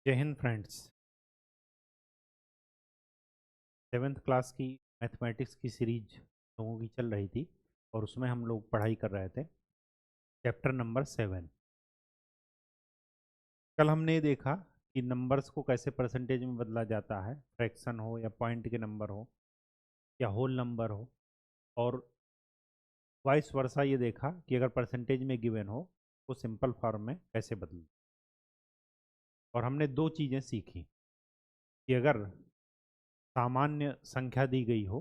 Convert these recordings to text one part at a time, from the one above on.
जय Hind friends. Seventh class की mathematics की सीरीज लोगों की चल रही थी और उसमें हम लोग पढ़ाई कर रहे थे चैप्टर नंबर 7। कल हमने देखा कि नंबर्स को कैसे परसेंटेज में बदला जाता है, फ्रैक्शन हो या पॉइंट के नंबर हो या होल नंबर हो, और वाइस वर्सा ये देखा कि अगर परसेंटेज में गिवन हो तो सिंपल फॉर्म में कैसे बदलें। और हमने दो चीज़ें सीखी कि अगर सामान्य संख्या दी गई हो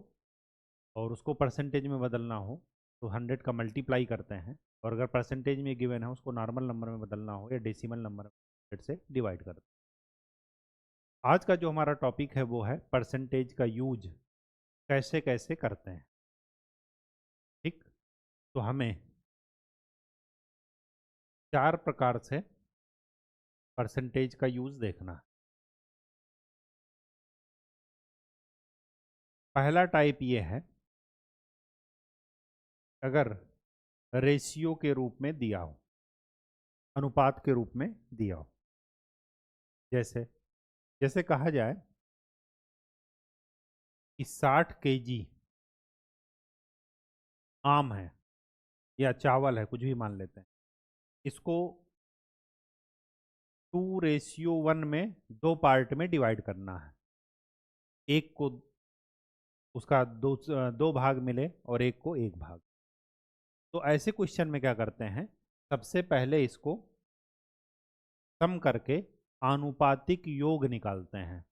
और उसको परसेंटेज में बदलना हो तो 100 का मल्टीप्लाई करते हैं, और अगर परसेंटेज में गिवन है उसको नॉर्मल नंबर में बदलना हो या डेसिमल नंबर में 100 से डिवाइड करते हैं। आज का जो हमारा टॉपिक है वो है परसेंटेज का यूज कैसे कैसे करते हैं। ठीक, तो हमें 4 प्रकार से परसेंटेज का यूज देखना है। पहला टाइप ये है, अगर रेशियो के रूप में दिया हो, अनुपात के रूप में दिया हो। जैसे जैसे कहा जाए कि 60 केजी आम है या चावल है, कुछ भी मान लेते हैं, इसको 2:1 में दो पार्ट में डिवाइड करना है। एक को उसका दो भाग मिले और एक को एक भाग। तो ऐसे क्वेश्चन में क्या करते हैं, सबसे पहले इसको सम करके आनुपातिक योग निकालते हैं,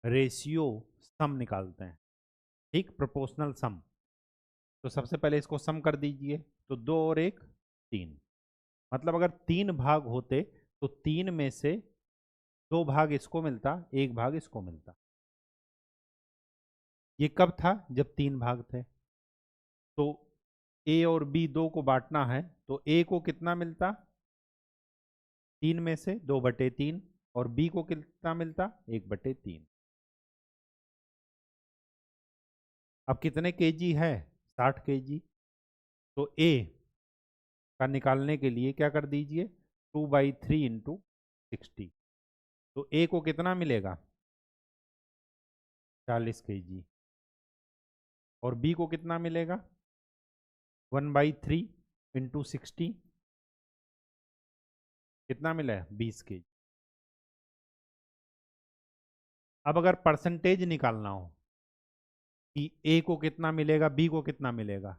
रेशियो सम निकालते हैं। ठीक, प्रोपोर्शनल सम। तो सबसे पहले इसको सम कर दीजिए, तो 2 और 1 3। मतलब अगर 3 भाग होते तो 3 में से 2 भाग इसको मिलता, 1 भाग इसको मिलता। ये कब था, जब 3 भाग थे। तो ए और बी दो को बांटना है तो ए को कितना मिलता, 3 में से 2/3, और बी को कितना मिलता, 1/3। अब कितने केजी है, 60 केजी। तो ए का निकालने के लिए क्या कर दीजिए, 2/3 इंटू 60। तो ए को कितना मिलेगा, 40 केजी, और बी को कितना मिलेगा, 1/3 इंटू 60, कितना मिला है, 20 केजी। अब अगर परसेंटेज निकालना हो कि ए को कितना मिलेगा, बी को कितना मिलेगा,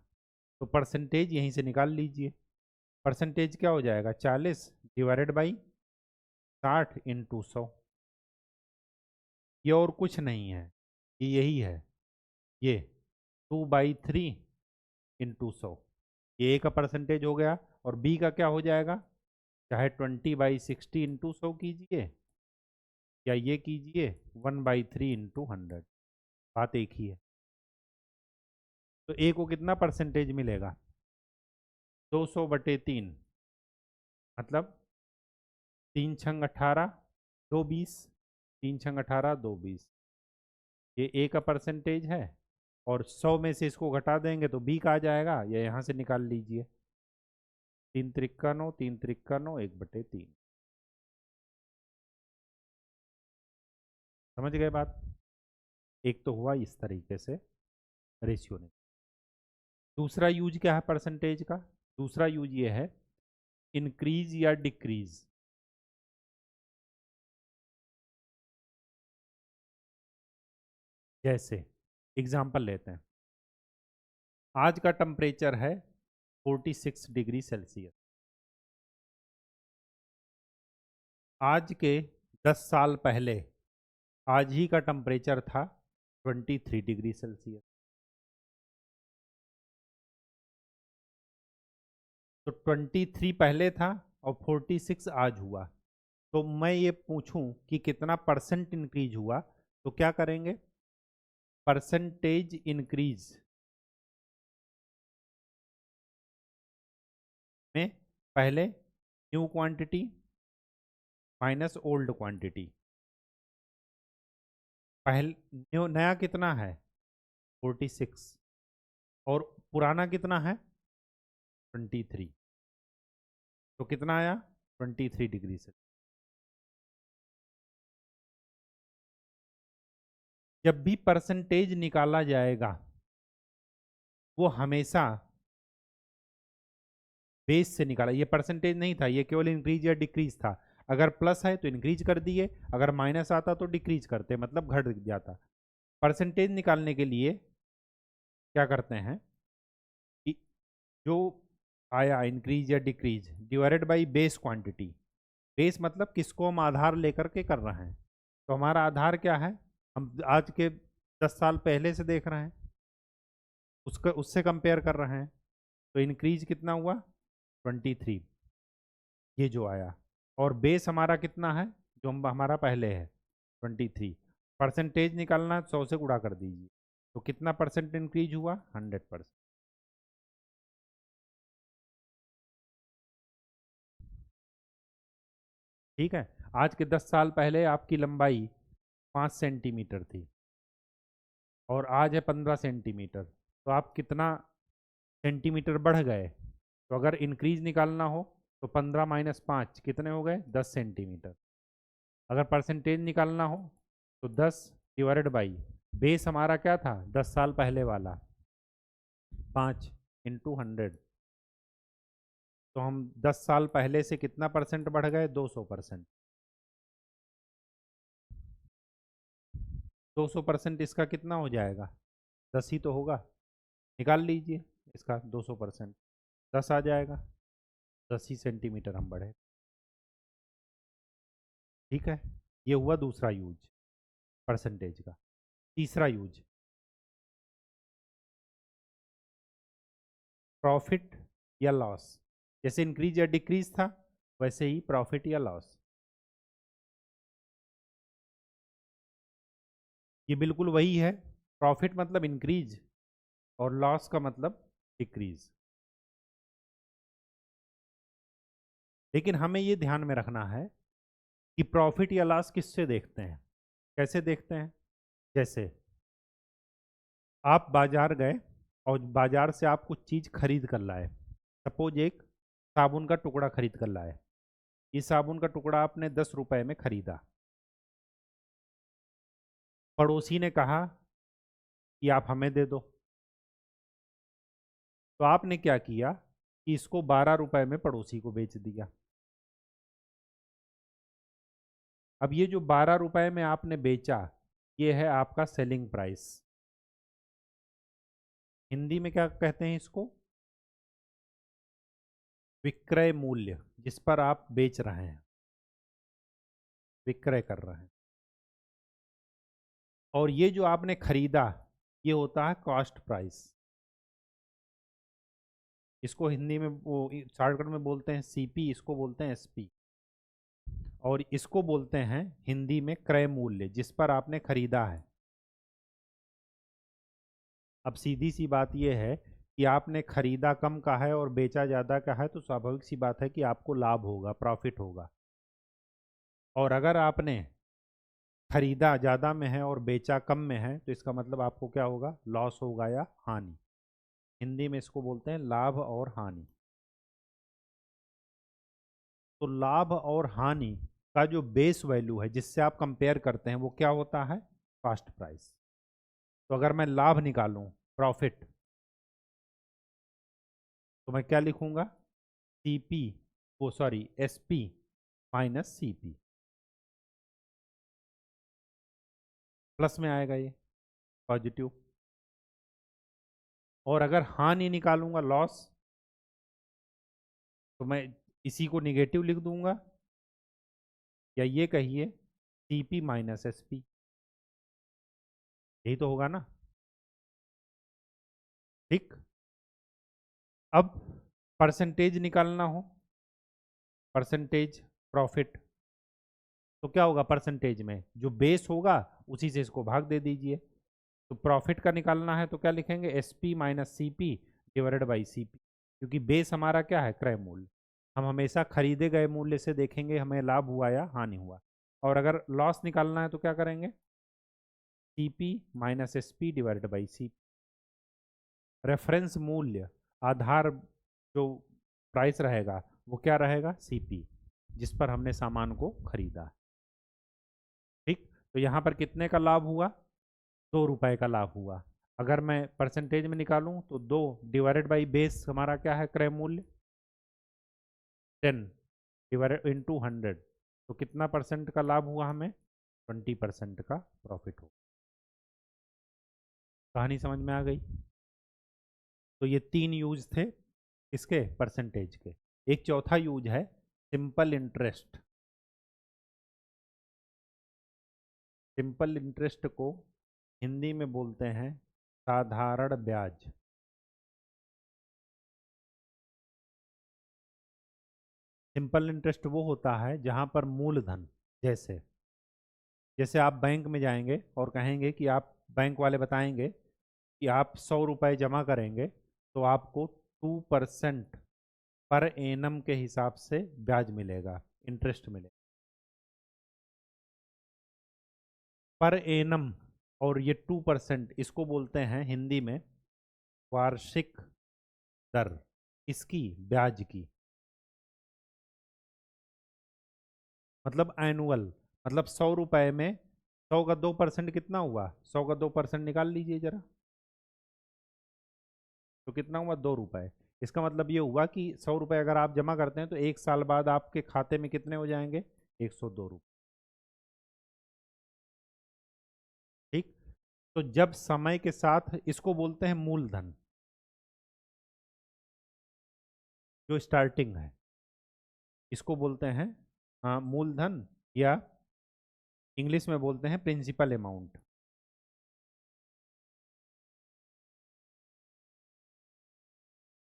तो परसेंटेज यहीं से निकाल लीजिए। परसेंटेज क्या हो जाएगा, 40 डिवाइडेड बाई 60 इंटू 100। ये और कुछ नहीं है, ये यही है, ये 2/3 इंटू 100। ये ए का परसेंटेज हो गया, और बी का क्या हो जाएगा, चाहे 20/60 इंटू 100 कीजिए या ये कीजिए 1/3 इंटू 100, बात एक ही है। तो ए को कितना परसेंटेज मिलेगा, 200/3, मतलब 3×18 2 20, 3×18 2 20। ये ए का परसेंटेज है, और 100 में से इसको घटा देंगे तो बी का आ जाएगा, या यहाँ से निकाल लीजिए, 3×3 3×3 1/3। समझ गए बात। एक तो हुआ इस तरीके से रेशियो ने। दूसरा यूज क्या है परसेंटेज का, दूसरा यूज ये है इंक्रीज या डिक्रीज। जैसे एग्जाम्पल लेते हैं, आज का टेम्परेचर है 46 डिग्री सेल्सियस। आज के 10 साल पहले आज ही का टेम्परेचर था 23 डिग्री सेल्सियस। तो 23 पहले था और 46 आज हुआ। तो मैं ये पूछूं कि कितना परसेंट इंक्रीज हुआ, तो क्या करेंगे, परसेंटेज इंक्रीज में पहले new quantity minus old quantity. पहले न्यू नया कितना है 46, और पुराना कितना है 23, तो कितना आया 23 डिग्री से। जब भी परसेंटेज निकाला जाएगा वो हमेशा बेस से निकाला। ये परसेंटेज नहीं था, ये केवल इंक्रीज या डिक्रीज था। अगर प्लस है तो इंक्रीज कर दिए, अगर माइनस आता तो डिक्रीज करते, मतलब घट जाता। परसेंटेज निकालने के लिए क्या करते हैं कि जो आया इंक्रीज या decrease divided by base quantity. Base मतलब किसको हम आधार लेकर के कर रहे हैं, तो हमारा आधार क्या है, हम आज के 10 साल पहले से देख रहे हैं, उसका उससे कंपेयर कर रहे हैं। तो इंक्रीज कितना हुआ 23, ये जो आया, और बेस हमारा कितना है जो हम हमारा पहले है 23। परसेंटेज निकालना 100 से गुणा कर दीजिए, तो कितना परसेंट इंक्रीज हुआ 100%। ठीक है, आज के 10 साल पहले आपकी लंबाई 5 सेंटीमीटर थी और आज है 15 सेंटीमीटर, तो आप कितना सेंटीमीटर बढ़ गए। तो अगर इंक्रीज निकालना हो तो 15 माइनस 5 कितने हो गए 10 सेंटीमीटर। अगर परसेंटेज निकालना हो तो 10 डिवाइडेड बाई बेस हमारा क्या था 10 साल पहले वाला 5 इंटू 100। तो हम 10 साल पहले से कितना परसेंट बढ़ गए 200%। 200% इसका कितना हो जाएगा 10 ही तो होगा, निकाल लीजिए इसका 200%, 10 आ जाएगा, 10 ही सेंटीमीटर हम बढ़े। ठीक है, ये हुआ दूसरा यूज परसेंटेज का। तीसरा यूज प्रॉफिट या लॉस। जैसे इंक्रीज या डिक्रीज था वैसे ही प्रॉफिट या लॉस। ये बिल्कुल वही है, प्रॉफिट मतलब इंक्रीज और लॉस का मतलब डिक्रीज। लेकिन हमें ये ध्यान में रखना है कि प्रॉफिट या लॉस किससे देखते हैं, कैसे देखते हैं। जैसे आप बाजार गए और बाजार से आप कुछ चीज़ खरीद कर लाए, सपोज एक साबुन का टुकड़ा खरीद कर लाए। इस साबुन का टुकड़ा आपने 10 रुपए में खरीदा। पड़ोसी ने कहा कि आप हमें दे दो, तो आपने क्या किया कि इसको 12 रुपए में पड़ोसी को बेच दिया। अब ये जो 12 रुपए में आपने बेचा ये है आपका सेलिंग प्राइस। हिंदी में क्या कहते हैं इसको, विक्रय मूल्य, जिस पर आप बेच रहे हैं, विक्रय कर रहे हैं। और ये जो आपने खरीदा ये होता है कॉस्ट प्राइस। इसको हिंदी में वो शॉर्टकट में बोलते हैं सीपी, इसको बोलते हैं एसपी, और इसको बोलते हैं हिंदी में क्रय मूल्य, जिस पर आपने खरीदा है। अब सीधी सी बात यह है कि आपने खरीदा कम का है और बेचा ज़्यादा का है, तो स्वाभाविक सी बात है कि आपको लाभ होगा, प्रॉफिट होगा। और अगर आपने खरीदा ज़्यादा में है और बेचा कम में है तो इसका मतलब आपको क्या होगा, लॉस होगा या हानि। हिंदी में इसको बोलते हैं लाभ और हानि। तो लाभ और हानि का जो बेस वैल्यू है जिससे आप कंपेयर करते हैं वो क्या होता है, कॉस्ट प्राइस। तो अगर मैं लाभ निकालूं प्रॉफिट, तो मैं क्या लिखूंगा, सीपी, वो sorry SP minus CP, plus में आएगा ये पॉजिटिव। और अगर हानि निकालूंगा लॉस, तो मैं इसी को निगेटिव लिख दूंगा, या ये कहिए सीपी माइनस एसपी, यही तो होगा ना। ठीक, अब परसेंटेज निकालना हो, परसेंटेज प्रॉफिट, तो क्या होगा, परसेंटेज में जो बेस होगा उसी से इसको भाग दे दीजिए। तो प्रॉफिट का निकालना है तो क्या लिखेंगे, S P minus C P divided by C P, क्योंकि बेस हमारा क्या है, क्रय मूल्य। हम हमेशा खरीदे गए मूल्य से देखेंगे हमें लाभ हुआ या हानि हुआ। और अगर लॉस निकालना है तो क्या करेंगे, C P minus S P divided by C. Reference मूल्य, आधार जो प्राइस रहेगा वो क्या रहेगा, सी पी, जिस पर हमने सामान को खरीदा। ठीक, तो यहाँ पर कितने का लाभ हुआ 2 रुपए का लाभ हुआ। अगर मैं परसेंटेज में निकालूं तो 2 डिवाइडेड बाई बेस हमारा क्या है, क्रय मूल्य 10 डिवाइडेड इंटू 100, तो कितना परसेंट का लाभ हुआ हमें, 20% का प्रॉफिट हो। कहानी समझ में आ गई। तो ये 3 यूज थे इसके, परसेंटेज के। एक चौथा यूज है सिंपल इंटरेस्ट। सिंपल इंटरेस्ट को हिंदी में बोलते हैं साधारण ब्याज। सिंपल इंटरेस्ट वो होता है जहां पर मूलधन, जैसे जैसे आप बैंक में जाएंगे और कहेंगे कि आप, बैंक वाले बताएंगे कि आप 100 रुपये जमा करेंगे तो आपको 2% पर एनम के हिसाब से ब्याज मिलेगा, इंटरेस्ट मिलेगा पर एनम। और ये 2% इसको बोलते हैं हिंदी में वार्षिक दर, इसकी ब्याज की, मतलब एनुअल। मतलब 100 रुपए में 100 का 2% कितना हुआ, 100 का 2% निकाल लीजिए जरा, तो कितना हुआ, 2 रुपए। इसका मतलब ये हुआ कि 100 रुपए अगर आप जमा करते हैं तो 1 साल बाद आपके खाते में कितने हो जाएंगे, 102 रुपये। ठीक। तो जब समय के साथ, इसको बोलते हैं मूलधन, जो स्टार्टिंग है, इसको बोलते हैं मूलधन, या इंग्लिश में बोलते हैं प्रिंसिपल अमाउंट।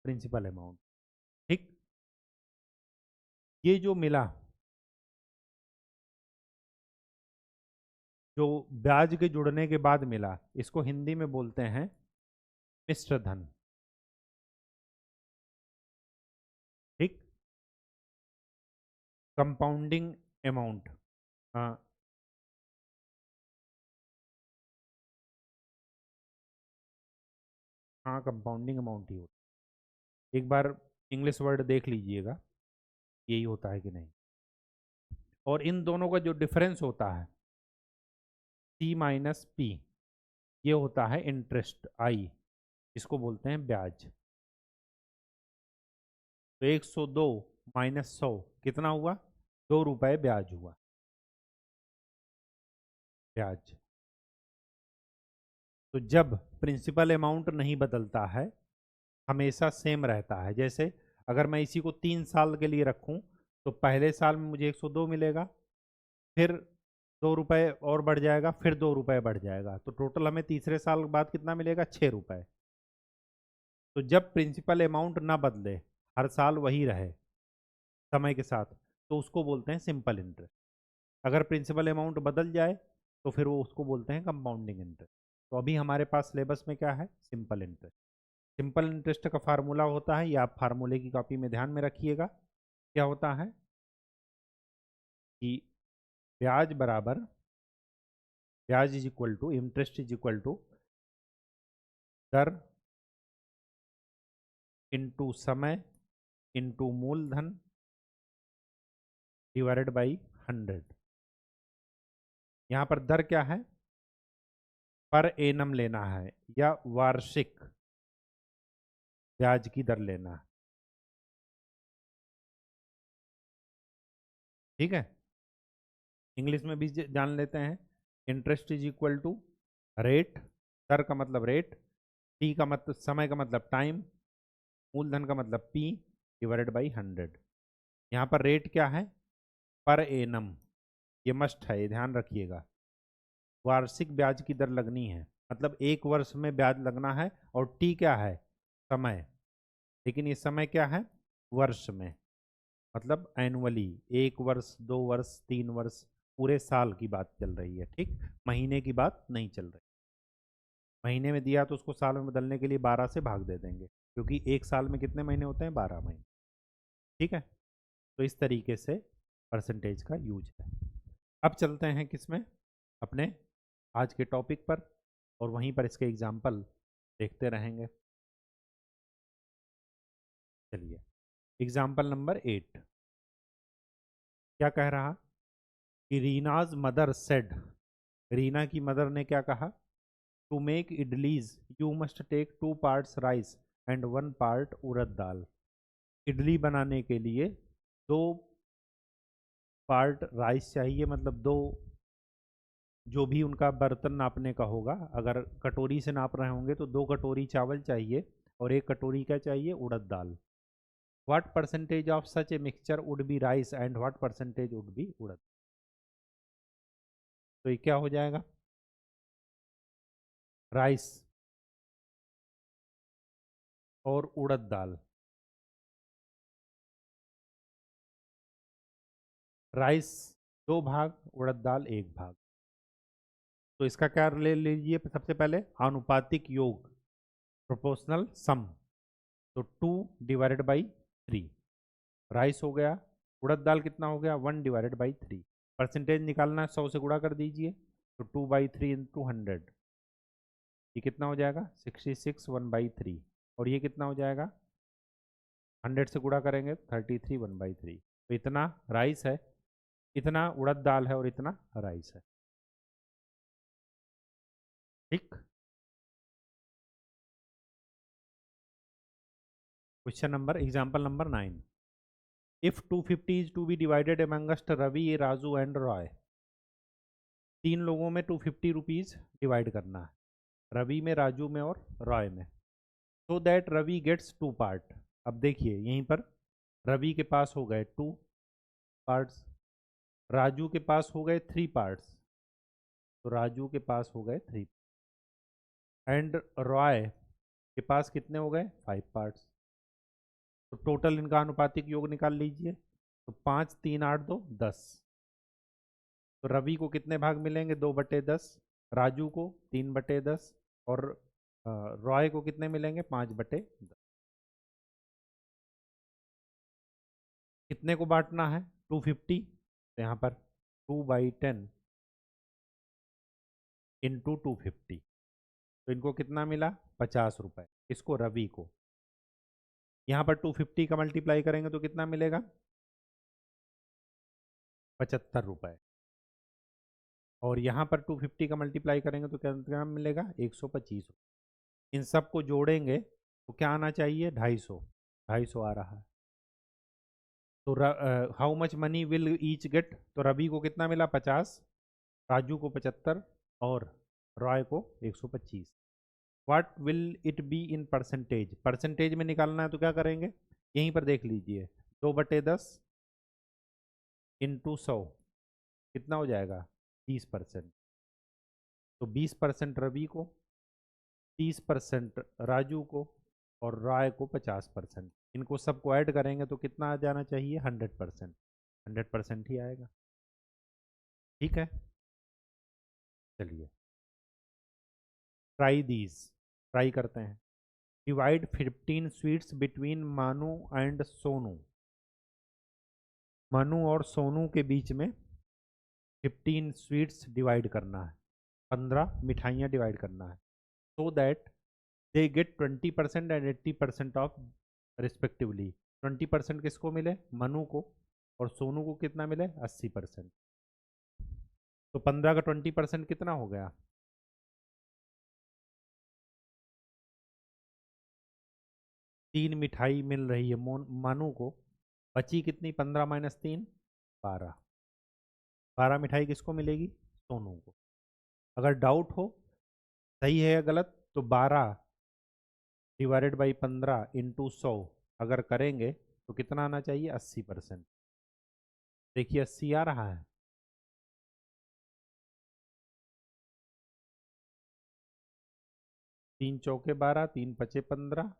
Principal amount. ठीक। ये जो मिला, जो ब्याज के जुड़ने के बाद मिला, इसको हिंदी में बोलते हैं मिश्र धन। ठीक। Compounding amount. हाँ, हाँ कंपाउंडिंग अमाउंट ही होता है। एक बार इंग्लिश वर्ड देख लीजिएगा, यही होता है कि नहीं। और इन दोनों का जो डिफरेंस होता है, C माइनस पी, ये होता है इंटरेस्ट आई, इसको बोलते हैं ब्याज। तो 102 माइनस 100 कितना हुआ, 2 रुपए ब्याज हुआ, ब्याज। तो जब प्रिंसिपल अमाउंट नहीं बदलता है, हमेशा सेम रहता है, जैसे अगर मैं इसी को 3 साल के लिए रखूं तो पहले साल में मुझे 102 मिलेगा, फिर 2 रुपए और बढ़ जाएगा, फिर 2 रुपए बढ़ जाएगा, तो टोटल हमें तीसरे साल बाद कितना मिलेगा, 6 रुपए। तो जब प्रिंसिपल अमाउंट ना बदले, हर साल वही रहे समय के साथ, तो उसको बोलते हैं सिंपल इंटरेस्ट। अगर प्रिंसिपल अमाउंट बदल जाए तो फिर वो उसको बोलते हैं कंपाउंडिंग इंटरेस्ट। तो अभी हमारे पास सिलेबस में क्या है, सिंपल इंटरेस्ट। सिंपल इंटरेस्ट का फार्मूला होता है, ये आप फार्मूले की कॉपी में ध्यान में रखिएगा, क्या होता है कि ब्याज बराबर, ब्याज is equal to, interest is equal to दर इंटू समय इंटू मूलधन डिवाइडेड बाई 100। यहाँ पर दर क्या है, पर एनम लेना है या वार्षिक ब्याज की दर लेना है। ठीक है। इंग्लिश में भी जान लेते हैं, interest is equal to rate, दर का मतलब रेट, टी का मतलब समय का मतलब टाइम, मूलधन का मतलब पी डिवाइडेड बाई 100। यहाँ पर रेट क्या है, पर एनम, ये मस्ट है, ये ध्यान रखिएगा। वार्षिक ब्याज की दर लगनी है, मतलब 1 वर्ष में ब्याज लगना है, और टी क्या है, समय, लेकिन ये समय क्या है, वर्ष में, मतलब एनुअली, 1 वर्ष 2 वर्ष 3 वर्ष, पूरे साल की बात चल रही है। ठीक। महीने की बात नहीं चल रही। महीने में दिया तो उसको साल में बदलने के लिए 12 से भाग दे देंगे, क्योंकि एक साल में कितने महीने होते हैं, 12 महीने। ठीक है। तो इस तरीके से परसेंटेज का यूज है। अब चलते हैं किसमें, अपने आज के टॉपिक पर, और वहीं पर इसके एग्जाम्पल देखते रहेंगे। चलिए, एग्जाम्पल नंबर 8 क्या कह रहा कि रीनाज मदर सेड, रीना की मदर ने क्या कहा, to make idlis you must take 2 parts rice and 1 part urad dal. Idli बनाने के लिए 2 पार्ट राइस चाहिए, मतलब 2, जो भी उनका बर्तन नापने का होगा, अगर कटोरी से नाप रहे होंगे तो 2 कटोरी चावल चाहिए और 1 कटोरी क्या चाहिए, उड़द दाल। What percentage of such a mixture would be rice and what percentage would be urad. तो ये क्या हो जाएगा, राइस और उड़द दाल। राइस 2 भाग, उड़द दाल 1 भाग। तो इसका क्या ले लीजिए, सबसे पहले आनुपातिक योग, प्रोपोर्शनल सम। तो 2 डिवाइडेड बाई 3 राइस हो गया, उड़द दाल कितना हो गया, 1 डिवाइडेड बाई 3। परसेंटेज निकालना है, 100 से गुणा कर दीजिए, तो 2/3 इंटू 100, ये कितना हो जाएगा 66 1/3। और ये कितना हो जाएगा, 100 से गुणा करेंगे 33 1/3। तो इतना राइस है, इतना उड़द दाल है और इतना राइस है। ठीक। Question number, example number 9। If 250 is to be divided amongst Ravi, Raju and Roy. 3 लोगों में 250 रुपीज डिवाइड करना है, रवि में, राजू में और रॉय में। So that Ravi gets 2 part. अब देखिए यहीं पर रवि के पास हो गए 2 पार्ट्स, राजू के पास हो गए 3 पार्ट्स, तो राजू के पास हो गए 3, एंड रॉय के पास कितने हो गए 5 पार्ट्स। तो टोटल इनका अनुपातिक योग निकाल लीजिए, तो 5 3 8 2 10। तो रवि को कितने भाग मिलेंगे, 2/10, राजू को 3/10 और रॉय को कितने मिलेंगे, 5/10। कितने को बांटना है, 250, तो यहाँ पर 2/10 इंटू 250, तो इनको कितना मिला 50 रुपए, इसको रवि को। यहाँ पर 250 का मल्टीप्लाई करेंगे तो कितना मिलेगा, 75 रुपए। और यहाँ पर 250 का मल्टीप्लाई करेंगे तो क्या मिलेगा, 125। इन सब को जोड़ेंगे तो क्या आना चाहिए, 250, 250 आ रहा है। तो how much money will each get, तो रवि को कितना मिला 50, राजू को 75 और रॉय को 125। What will it be in percentage, percentage में निकालना है तो क्या करेंगे, यहीं पर देख लीजिए, 2/10 इंटू 100 कितना हो जाएगा 30%। तो 20% रवि को, 30% राजू को और रॉय को 50%। इनको सबको ऐड करेंगे तो कितना आ जाना चाहिए, 100%। 100% ही आएगा। ठीक है, चलिए ट्राई दीज, ट्राई करते हैं। डिवाइड 15 स्वीट्स बिटवीन मानू एंड सोनू। मानू और सोनू के बीच में 15 स्वीट्स डिवाइड करना है, 15 मिठाइयाँ डिवाइड करना है, so that they get 20% and 80% of respectively. 20% किसको मिले, मनु को, और सोनू को कितना मिले 80%। तो 15 का 20% कितना हो गया, 3 मिठाई मिल रही है मानू को, बची कितनी, 15 माइनस 3 12। 12 मिठाई किसको मिलेगी, सोनू को। अगर डाउट हो सही है या गलत तो 12 डिवाइडेड बाई 15 इंटू 100 अगर करेंगे तो कितना आना चाहिए, 80%। देखिए 80 आ रहा है। तीन चौके 12, 3 पचे 15,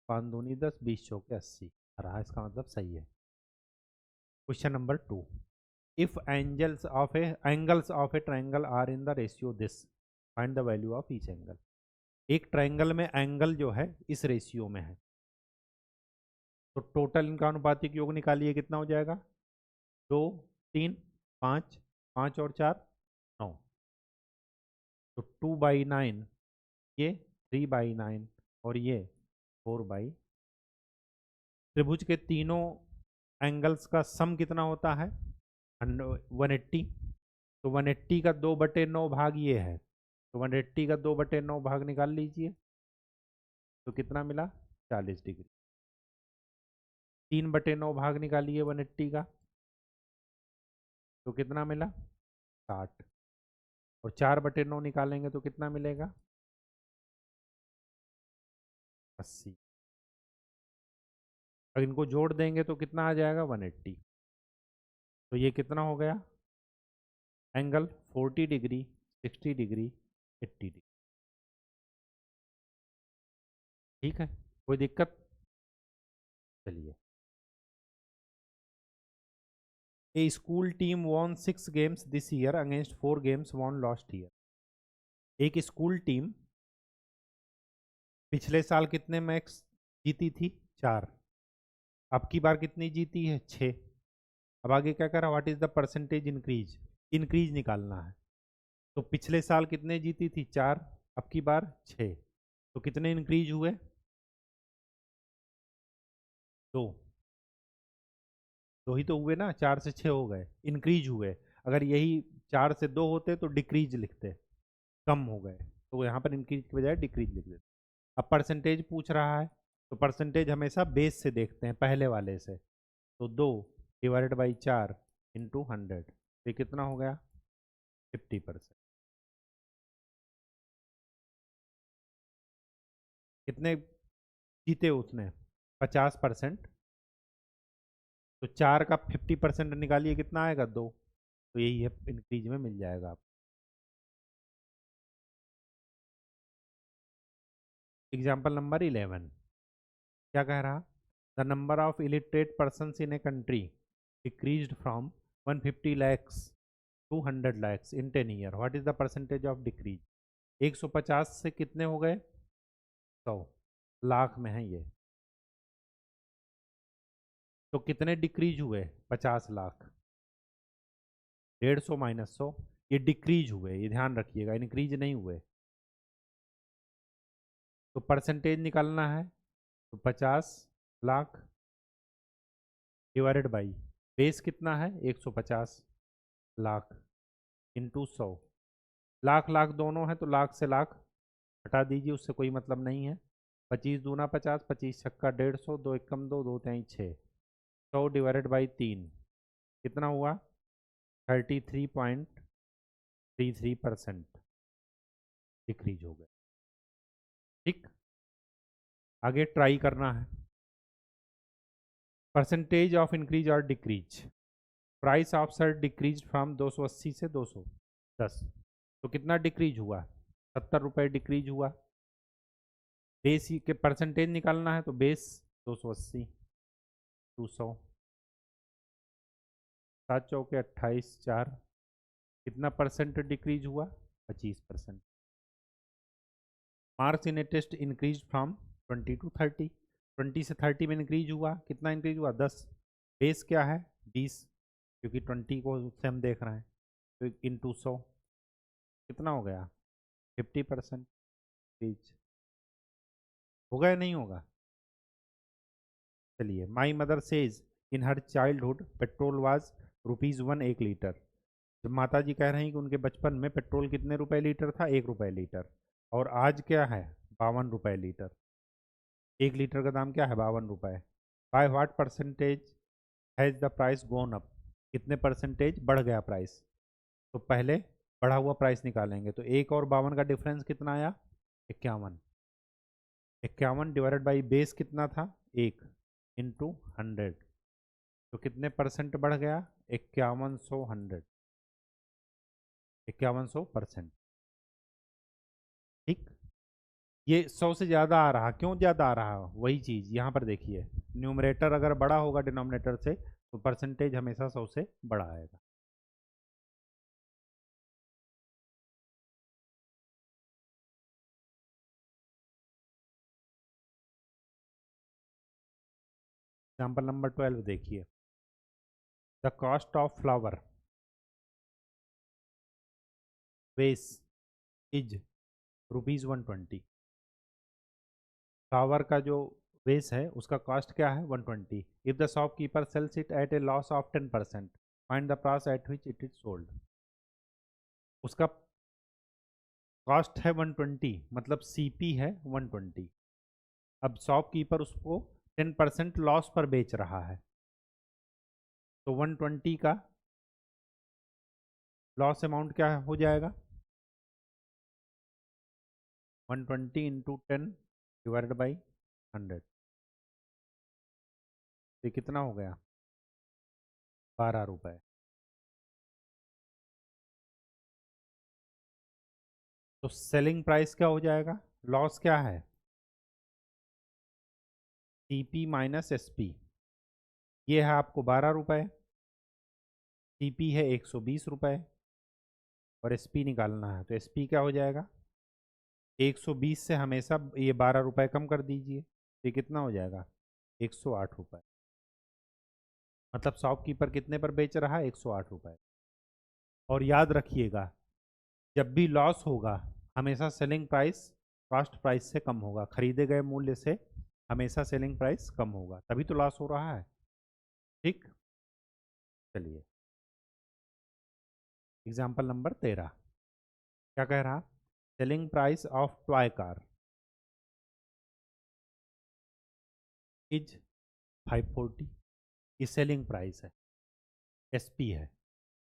5 दूनी 10, 20 चौके 80 आ रहा है, इसका मतलब सही है। Question number 2। If angles of a triangle are in the ratio this, find the value of each angle. एक ट्रायंगल में एंगल जो है इस रेशियो में है, तो टोटल इनका अनुपातिक योग निकालिए, कितना हो जाएगा, 2 3 5, 5 और 4 9, तो 2/9, ये 3/9 और ये 4/। त्रिभुज के तीनों एंगल्स का सम कितना होता है, 180। तो 180 का 2/9 भाग ये है, तो 180 का 2/9 भाग निकाल लीजिए, तो कितना मिला 40 डिग्री। 3/9 भाग निकालिए 180 का, तो कितना मिला 60। और 4/9 निकालेंगे तो कितना मिलेगा 80। अगर इनको जोड़ देंगे तो कितना आ जाएगा 180। तो ये कितना हो गया एंगल 40 डिग्री, 60 डिग्री, 80 डिग्री। ठीक है, कोई दिक्कत? चलिए, a school team won 6 games this year against 4 games won last year. एक स्कूल टीम पिछले साल कितने मैच जीती थी 4, अब की बार कितनी जीती है 6। अब आगे क्या करा, what is the percentage increase, increase निकालना है। तो पिछले साल कितने जीती थी 4, अब की बार 6, तो कितने इंक्रीज हुए 2। 2 ही तो हुए ना, 4 से 6 हो गए, इंक्रीज हुए। अगर यही 4 से 2 होते तो डिक्रीज लिखते, कम हो गए, तो यहाँ पर इंक्रीज की बजाय डिक्रीज लिख देते। अब परसेंटेज पूछ रहा है, तो परसेंटेज हमेशा बेस से देखते हैं, पहले वाले से। तो 2 डिवाइडेड बाई 4 इंटू 100, ये कितना हो गया 50%। कितने जीते उसने 50%, तो 4 का 50% निकालिए कितना आएगा 2, तो यही है इंक्रीज में मिल जाएगा आप। एग्जाम्पल नंबर 11 क्या कह रहा, the number of illiterate person in a country decreased from 150 lakhs to 100 lakhs in 10 year, what is the percentage of decrease. 150 से कितने हो गए 100, लाख में है ये, तो कितने डिक्रीज हुए 50 लाख। 150 माइनस 100, ये डिक्रीज हुए, ये ध्यान रखिएगा, इंक्रीज नहीं हुए। तो परसेंटेज निकालना है, तो 50 लाख डिवाइडेड बाई बेस कितना है 150 लाख इंटू 100। लाख लाख दोनों है, तो लाख से लाख हटा दीजिए, उससे कोई मतलब नहीं है। 25 दूना 50, 25 छक्का 150, 2 एकम 2, 2 तेई 6, 100 डिवाइडेड बाई 3 कितना हुआ 33.33% डिक्रीज हो गया। ठीक, आगे ट्राई करना है। परसेंटेज ऑफ इंक्रीज और decrease, price of shirt decrease from 280 से 210, तो कितना डिक्रीज हुआ 70 रुपये डिक्रीज हुआ। बेस के परसेंटेज निकालना है, तो बेस 280 200, 7 चौके 28 4, कितना परसेंट डिक्रीज हुआ 25%। Marks in a test increase from 20 to 30, 20 से 30 में इंक्रीज हुआ, कितना इंक्रीज हुआ 10। बेस क्या है 20, क्योंकि 20 को से हम देख रहे हैं, तो इंटू 100 कितना हो गया 50% इंक्रीज। होगा या नहीं होगा? चलिए, my mother says in her childhood petrol was ₹1 1 litre. जब माता जी कह रहे हैं कि उनके बचपन में पेट्रोल कितने रुपए लीटर था 1 रुपये लीटर, और आज क्या है 52 रुपये लीटर। 1 लीटर का दाम क्या है 52 रुपये। By what percentage has the price gone up, कितने परसेंटेज बढ़ गया प्राइस। तो पहले बढ़ा हुआ प्राइस निकालेंगे, तो 1 और 52 का डिफरेंस कितना आया 51। 51 डिवाइडेड बाई बेस कितना था 1 इंटू 100, तो कितने परसेंट बढ़ गया 5100 100, 5100%। ठीक, ये 100 से ज़्यादा आ रहा, क्यों ज़्यादा आ रहा, वही चीज़ यहाँ पर देखिए, न्यूमरेटर अगर बड़ा होगा डिनोमिनेटर से, तो परसेंटेज हमेशा 100 से बड़ा आएगा। एग्जाम्पल नंबर 12 देखिए, the cost of flower vase is ₹120। Flower का जो वेस है उसका कॉस्ट क्या है 120। If the shopkeeper sells it at a loss of 10%, find the price at which it is sold. उसका कॉस्ट है 120, मतलब सीपी है 120। अब शॉपकीपर उसको 10% लॉस पर बेच रहा है, तो 120 का लॉस अमाउंट क्या हो जाएगा? 120 इंटू 10 डिवाइडेड बाई 100, ये कितना हो गया? 12 रुपये। तो सेलिंग प्राइस क्या हो जाएगा? लॉस क्या है? CP minus SP. ये है आपको 12 रुपये, सीपी है 120 रुपये, और एसपी निकालना है, तो एसपी क्या हो जाएगा? 120 से हमेशा ये 12 रुपये कम कर दीजिए, ये कितना हो जाएगा? 108 रुपये। मतलब शॉपकीपर कितने पर बेच रहा है? 108 रुपये। और याद रखिएगा, जब भी लॉस होगा हमेशा सेलिंग प्राइस कॉस्ट प्राइस से कम होगा, खरीदे गए मूल्य से हमेशा सेलिंग प्राइस कम होगा, तभी तो लॉस हो रहा है। ठीक, चलिए एग्जाम्पल नंबर 13 क्या कह रहा? Selling price of toy car is 540, ये सेलिंग प्राइस है, एसपी है।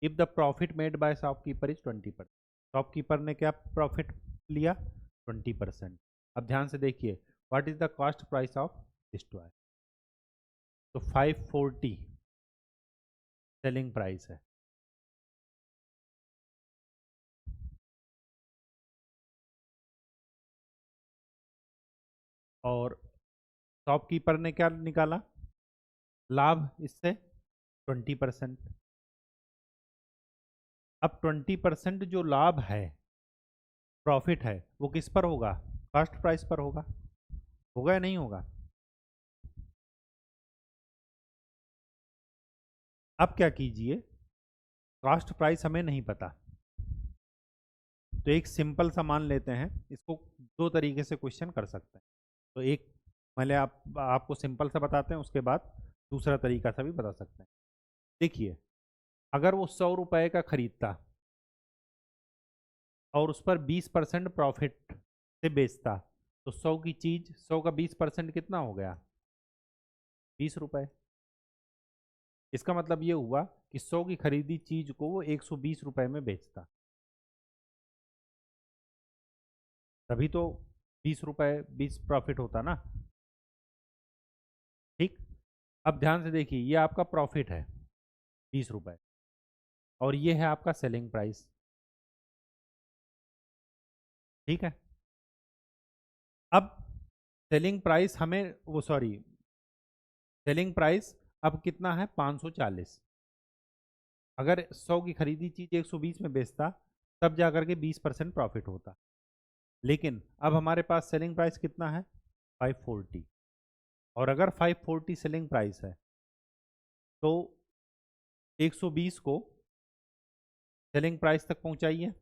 If the profit made by shopkeeper is 20%, shopkeeper ने क्या प्रॉफिट लिया? 20%। अब ध्यान से देखिए, what is the cost price of this toy? तो 540 सेलिंग प्राइस है, और शॉपकीपर ने क्या निकाला लाभ इससे? 20%। अब 20% जो लाभ है, प्रॉफिट है, वो किस पर होगा? कॉस्ट प्राइस पर होगा। होगा या नहीं होगा? अब क्या कीजिए, कॉस्ट प्राइस हमें नहीं पता, तो एक सिंपल सा मान लेते हैं, इसको दो तरीके से क्वेश्चन कर सकते हैं। तो एक पहले आपको सिंपल सा बताते हैं, उसके बाद दूसरा तरीका सा भी बता सकते हैं। देखिए, अगर वो 100 रुपये का खरीदता और उस पर 20% प्रॉफिट से बेचता, तो 100 की चीज, 100 का 20% कितना हो गया? 20 रुपये। इसका मतलब ये हुआ कि 100 की खरीदी चीज को वो 120 रुपये में बेचता, तभी तो 20 रुपये 20 प्रॉफिट होता ना। ठीक, अब ध्यान से देखिए, ये आपका प्रॉफिट है 20 रुपये, और ये है आपका सेलिंग प्राइस। ठीक है, अब सेलिंग प्राइस हमें वो सॉरी सेलिंग प्राइस अब कितना है? 540। अगर 100 की खरीदी चीज 120 में बेचता, तब जाकर के 20% प्रॉफिट होता, लेकिन अब हमारे पास सेलिंग प्राइस कितना है? 540। और अगर 540 सेलिंग प्राइस है, तो 120 को सेलिंग प्राइस तक पहुंचाइए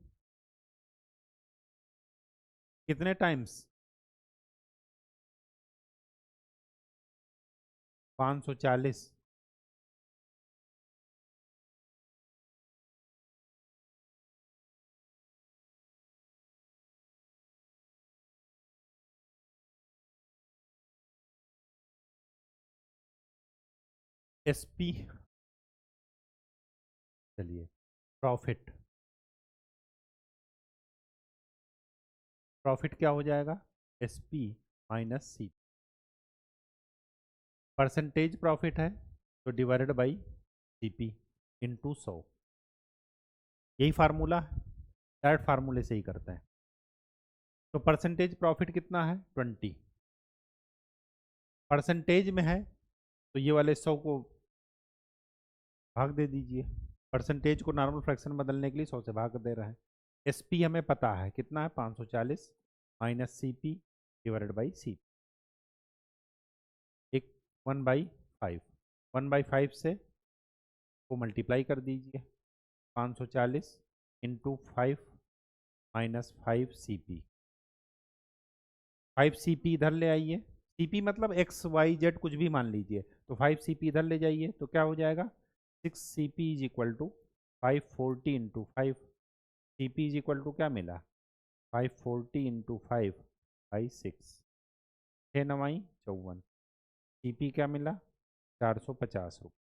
कितने टाइम्स? 540। एसपी, चलिए प्रॉफिट, प्रॉफिट क्या हो जाएगा? एसपी माइनस सी। परसेंटेज प्रॉफिट है, तो डिवाइडेड बाई सीपी इंटू 100। यही फार्मूला, डायरेक्ट फार्मूले से ही करते हैं। तो परसेंटेज प्रॉफिट कितना है? 20। परसेंटेज में है, तो ये वाले 100 को भाग दे दीजिए, परसेंटेज को नॉर्मल फ्रैक्शन बदलने के लिए 100 से भाग दे रहे हैं। एसपी हमें पता है कितना है? 540 माइनस सीपी डिवाइडेड बाई सी, एक 1/5, 1/5 से को मल्टीप्लाई कर दीजिए, 540 इंटू 5 माइनस 5 CP। 5 CP इधर ले आइए, CP मतलब XYZ कुछ भी मान लीजिए, तो 5 CP इधर ले जाइए, तो क्या हो जाएगा? 6 CP is equal to 540 into 5। CP is equal to क्या मिला? 540 इंटू 5/6, 6×9 = 54। CP क्या मिला? 450 रुपये।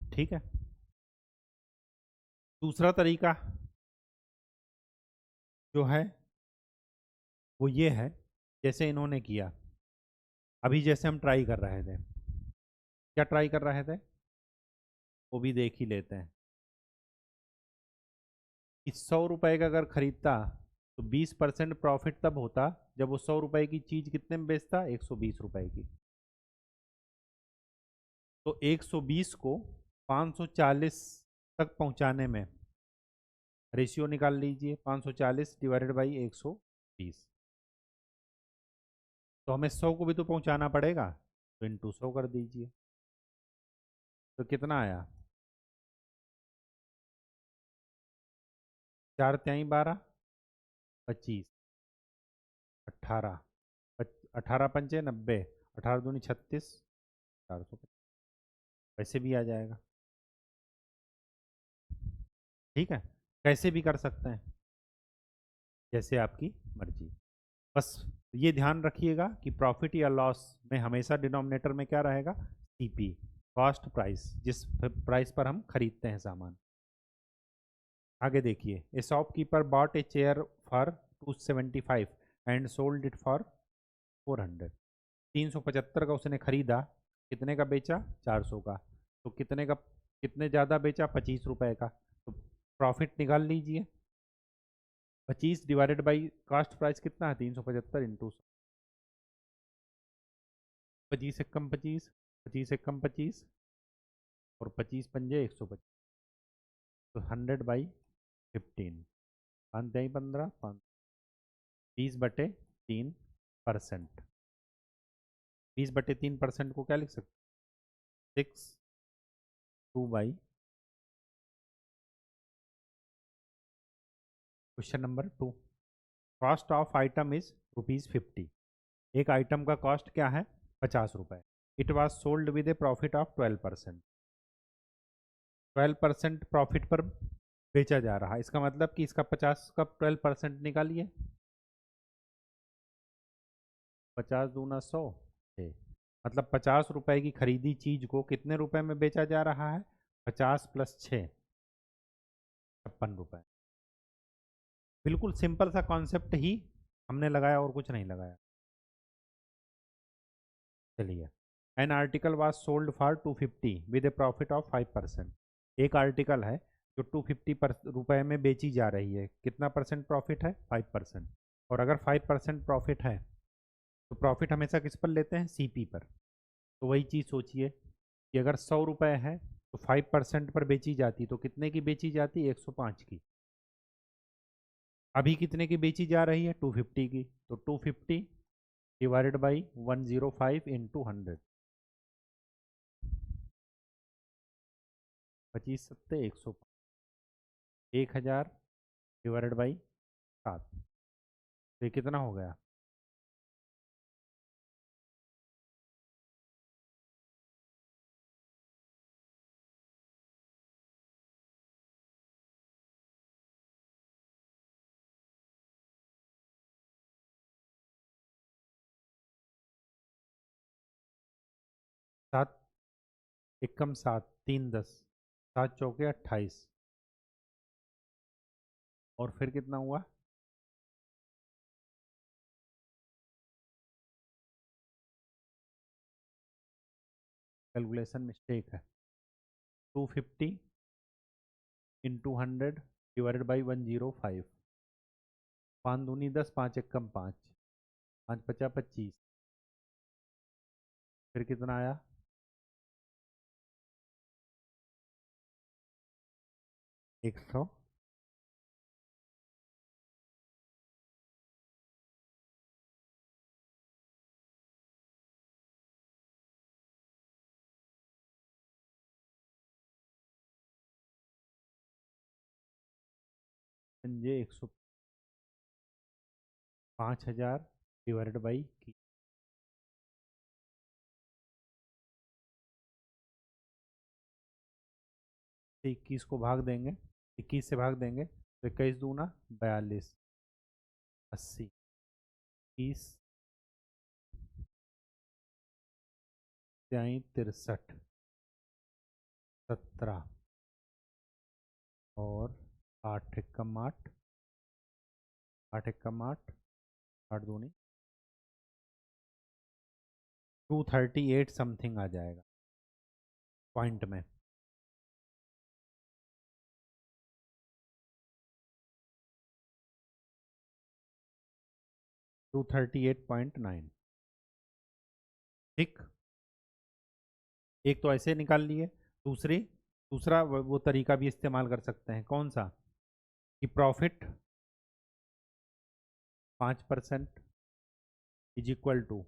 ठीक है। दूसरा तरीका जो है वो ये है, जैसे इन्होंने किया, अभी जैसे हम ट्राई कर रहे थे। क्या ट्राई कर रहे थे वो भी देख ही लेते हैं। कि 100 रुपए का अगर खरीदता तो 20% प्रॉफिट तब होता जब वो 100 रुपए की चीज कितने में बेचता? 120 रुपए की। तो 120 को 540 तक पहुंचाने में रेशियो निकाल लीजिए, 540 डिवाइडेड बाई 120। तो हमें 100 को भी तो पहुंचाना पड़ेगा, तो इंटू 100 कर दीजिए। तो कितना आया? 4×3 = 12, 25, 18, 18×5 = 90, 18×2 = 36, 450। वैसे भी आ जाएगा। ठीक है, कैसे भी कर सकते हैं, जैसे आपकी मर्जी। बस ये ध्यान रखिएगा कि प्रॉफिट या लॉस में हमेशा डिनोमिनेटर में क्या रहेगा? सीपी, कॉस्ट प्राइस, जिस प्राइस पर हम खरीदते हैं सामान। आगे देखिए, ए shopkeeper bot a chair for 275 and sold it for 400। 375 का उसने खरीदा, कितने का बेचा? 400 का। तो कितने का, कितने ज़्यादा बेचा? 25 रुपए का। तो प्रॉफिट निकाल लीजिए। 25 डिवाइडेड बाई कास्ट प्राइस कितना है? 375 इंटू 25 एकम 25, 25 एकम 25, और 25×5 = 125। तो 100/15, 5×3 = 15, 20/3%। 20/3% को क्या लिख सकते? 6, 2/। Question number 2, cost of item is ₹50। एक आइटम का कॉस्ट क्या है? 50 रुपए। It was sold with A profit of 12%। 12% profit पर बेचा जा रहा है। इसका मतलब कि इसका 50 का 12% निकालिए। 50 दूना 100, मतलब 50 रुपए की खरीदी चीज को कितने रुपए में बेचा जा रहा है? 50 + 6, 56 रुपए। बिल्कुल सिंपल सा कॉन्सेप्ट ही हमने लगाया, और कुछ नहीं लगाया। चलिए, an article was sold for 250 with A profit of 5%। एक आर्टिकल है जो 250 रुपए में बेची जा रही है, कितना परसेंट प्रॉफिट है? 5%। और अगर 5% प्रॉफिट है तो प्रॉफिट हमेशा किस पर लेते हैं? सीपी पर। तो वही चीज़ सोचिए कि अगर 100 रुपए है तो 5% पर बेची जाती तो कितने की बेची जाती? 105 की। अभी कितने की बेची जा रही है? 250 की। तो 250 divided by 105 into 100, 25×7 = 105, 1000 divided by 7। तो ये कितना हो गया? सात एकम 7, 3 10, 7×4 = 28। और फिर कितना हुआ? कैलकुलेशन मिस्टेक है। 250 इंटू 100 डिवाइडेड बाई 105। 5 दूनी 10, 5 एकम 5, 5×5 = 25। फिर कितना आया? 100। पंजे 100, 5000 डिवाइडेड बाई की। 21 को भाग देंगे, 21 से भाग देंगे तो 21 दूना 42, 80, 30, 63, 17 और 8 एकम 8, 8 एकम 8, 8 दूनी 238 समथिंग आ जाएगा पॉइंट में। टू 38.9। ठीक, एक तो ऐसे निकाल लिए, दूसरा वो तरीका भी इस्तेमाल कर सकते हैं। कौन सा? कि profit 5% is equal to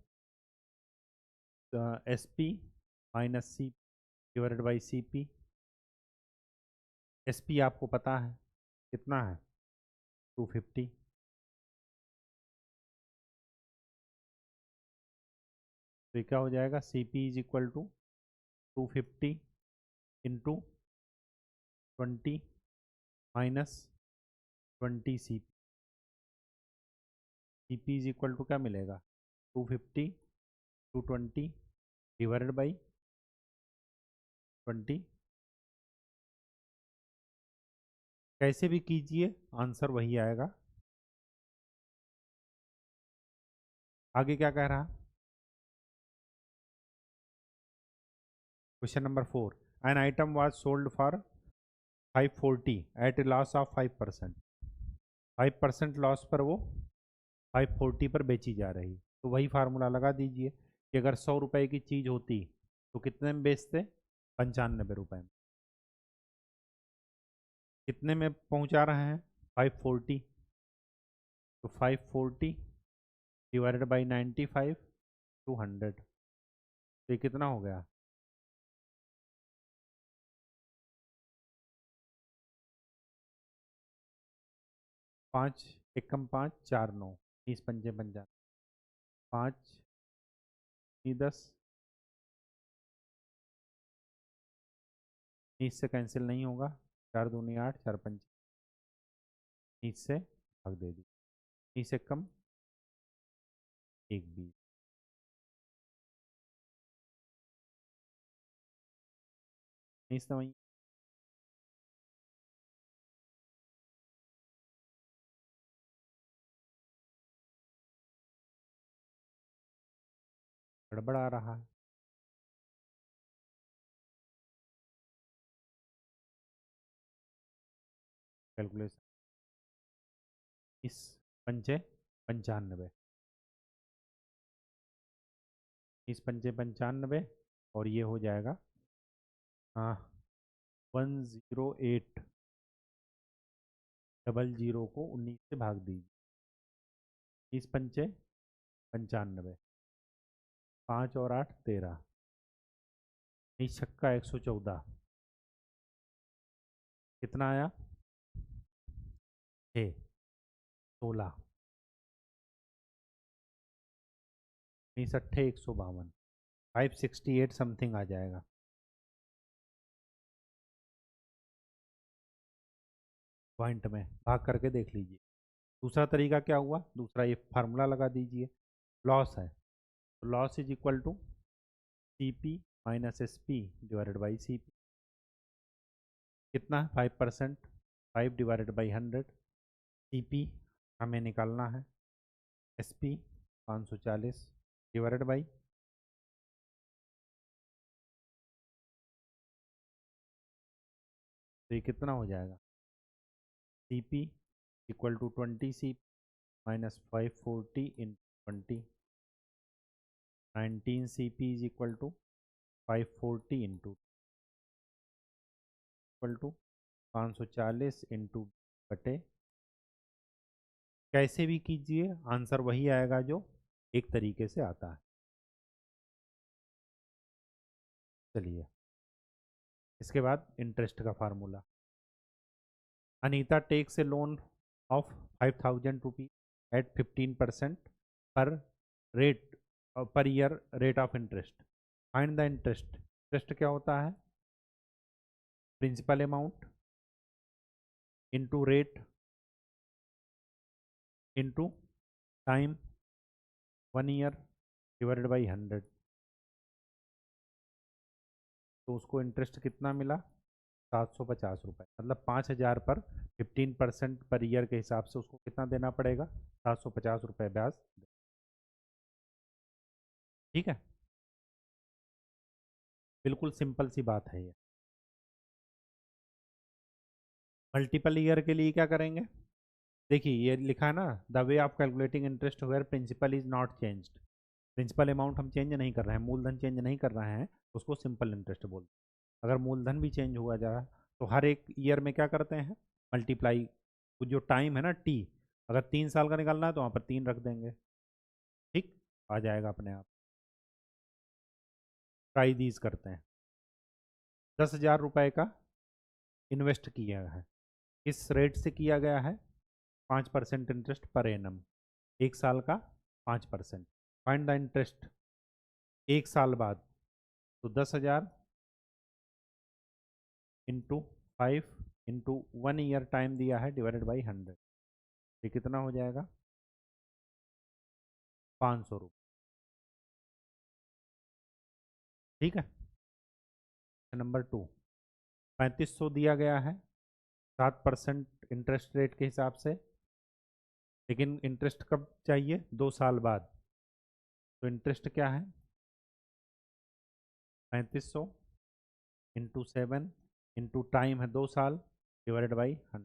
SP minus C divided by CP। SP आपको पता है कितना है, 250। तो क्या हो जाएगा, CP is equal to 250 into 20 minus 20 CP is equal to क्या मिलेगा, 250 220 डिवाइडेड बाई 20। कैसे भी कीजिए आंसर वही आएगा। आगे क्या कह रहा, question number 4, an item was sold for 540 at a loss of 5%। 5% loss पर वो 540 पर बेची जा रही। तो वही फार्मूला लगा दीजिए कि अगर 100 रुपए की चीज़ होती तो कितने में बेचते, 95 रुपए में। कितने में पहुंचा रहे हैं, 540। तो 540 डिवाइडेड बाई 95, 200। तो ये कितना हो गया, 5 एकम 5 4 9 20 पंजे 50, 5 10, 20 से कैंसिल नहीं होगा, 4 दूनी 8, 4 पंच 20 से भाग दे दी, 20 एकम 1 20। नहीं समझ, गड़बड़ा रहा है। कैलकुलेशन 20 पंचे 95, 20 पंचे 95 और ये हो जाएगा 108। 00 को 19 से भाग दीजिए, 20 पंचे 95, 5 और 8 13, 20 छक्का 114, कितना आया 6 16, 20 अट्ठे 152, 568 समथिंग आ जाएगा पॉइंट में। भाग करके देख लीजिए। दूसरा तरीका क्या हुआ, दूसरा ये फार्मूला लगा दीजिए, लॉस है तो loss is equal to CP minus SP divided by CP। कितना है 5%, 5 डिवाइडेड बाई 100। CP हमें निकालना है, SP 540 डिवाइडेड बाई, तो ये कितना हो जाएगा, CP equal to 20 minus 540 in 20, 19 CP is equal to 540 into equal to 540 into बटे। कैसे भी कीजिए आंसर वही आएगा जो एक तरीके से आता है। चलिए इसके बाद इंटरेस्ट का formula. Anita takes a loan of 5000 rupees at 15% पर रेट पर year rate of interest. Find the interest. Interest क्या होता है, principal amount into rate into time 1 year divided by 100, तो उसको इंटरेस्ट कितना मिला 750 रुपये, मतलब 5000 पर 15% पर ईयर के हिसाब से उसको कितना देना पड़ेगा 750 रुपये ब्याज। ठीक है, बिल्कुल सिंपल सी बात है ये। मल्टीपल ईयर के लिए क्या करेंगे, देखिए ये लिखा है ना, the way of calculating interest where principal is not changed. Principal amount हम चेंज नहीं कर रहे हैं, मूलधन चेंज नहीं कर रहे हैं, उसको सिंपल इंटरेस्ट बोलते हैं। अगर मूलधन भी चेंज हुआ जा रहा है तो हर एक ईयर में क्या करते हैं मल्टीप्लाई, जो टाइम है ना टी, अगर 3 साल का निकालना है तो वहाँ पर 3 रख देंगे, ठीक, आ जाएगा अपने आप। ट्राई दीज करते हैं। 10,000 रुपये का इन्वेस्ट किया है, किस रेट से किया गया है 5% इंटरेस्ट पर एनम, 1 साल का 5%। फाइंड द इंटरेस्ट 1 साल बाद, तो 10,000 इंटू 5 इंटू 1 ईयर टाइम दिया है डिवाइडेड बाई 100, ये कितना हो जाएगा 500 रुपये। ठीक है, नंबर 2, 3500 दिया गया है 7% इंटरेस्ट रेट के हिसाब से, लेकिन इंटरेस्ट कब चाहिए 2 साल बाद, तो इंटरेस्ट क्या है 3500 इंटू 7 इंटू टाइम है 2 साल डिवाइडेड बाई 100,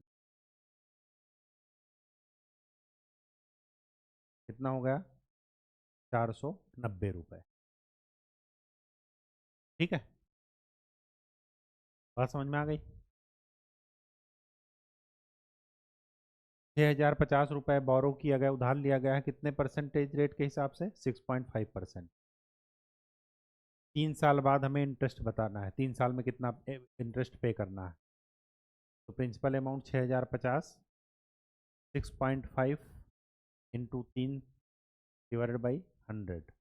कितना हो गया 490 रुपये। ठीक है, बात समझ में आ गई। 6,050 रुपये बोरो किया गया, उधार लिया गया है, कितने परसेंटेज रेट के हिसाब से 6.5%। 3 साल बाद हमें इंटरेस्ट बताना है, 3 साल में कितना इंटरेस्ट पे करना है, तो principal amount 6,050 6.5 into 3 divided by 100,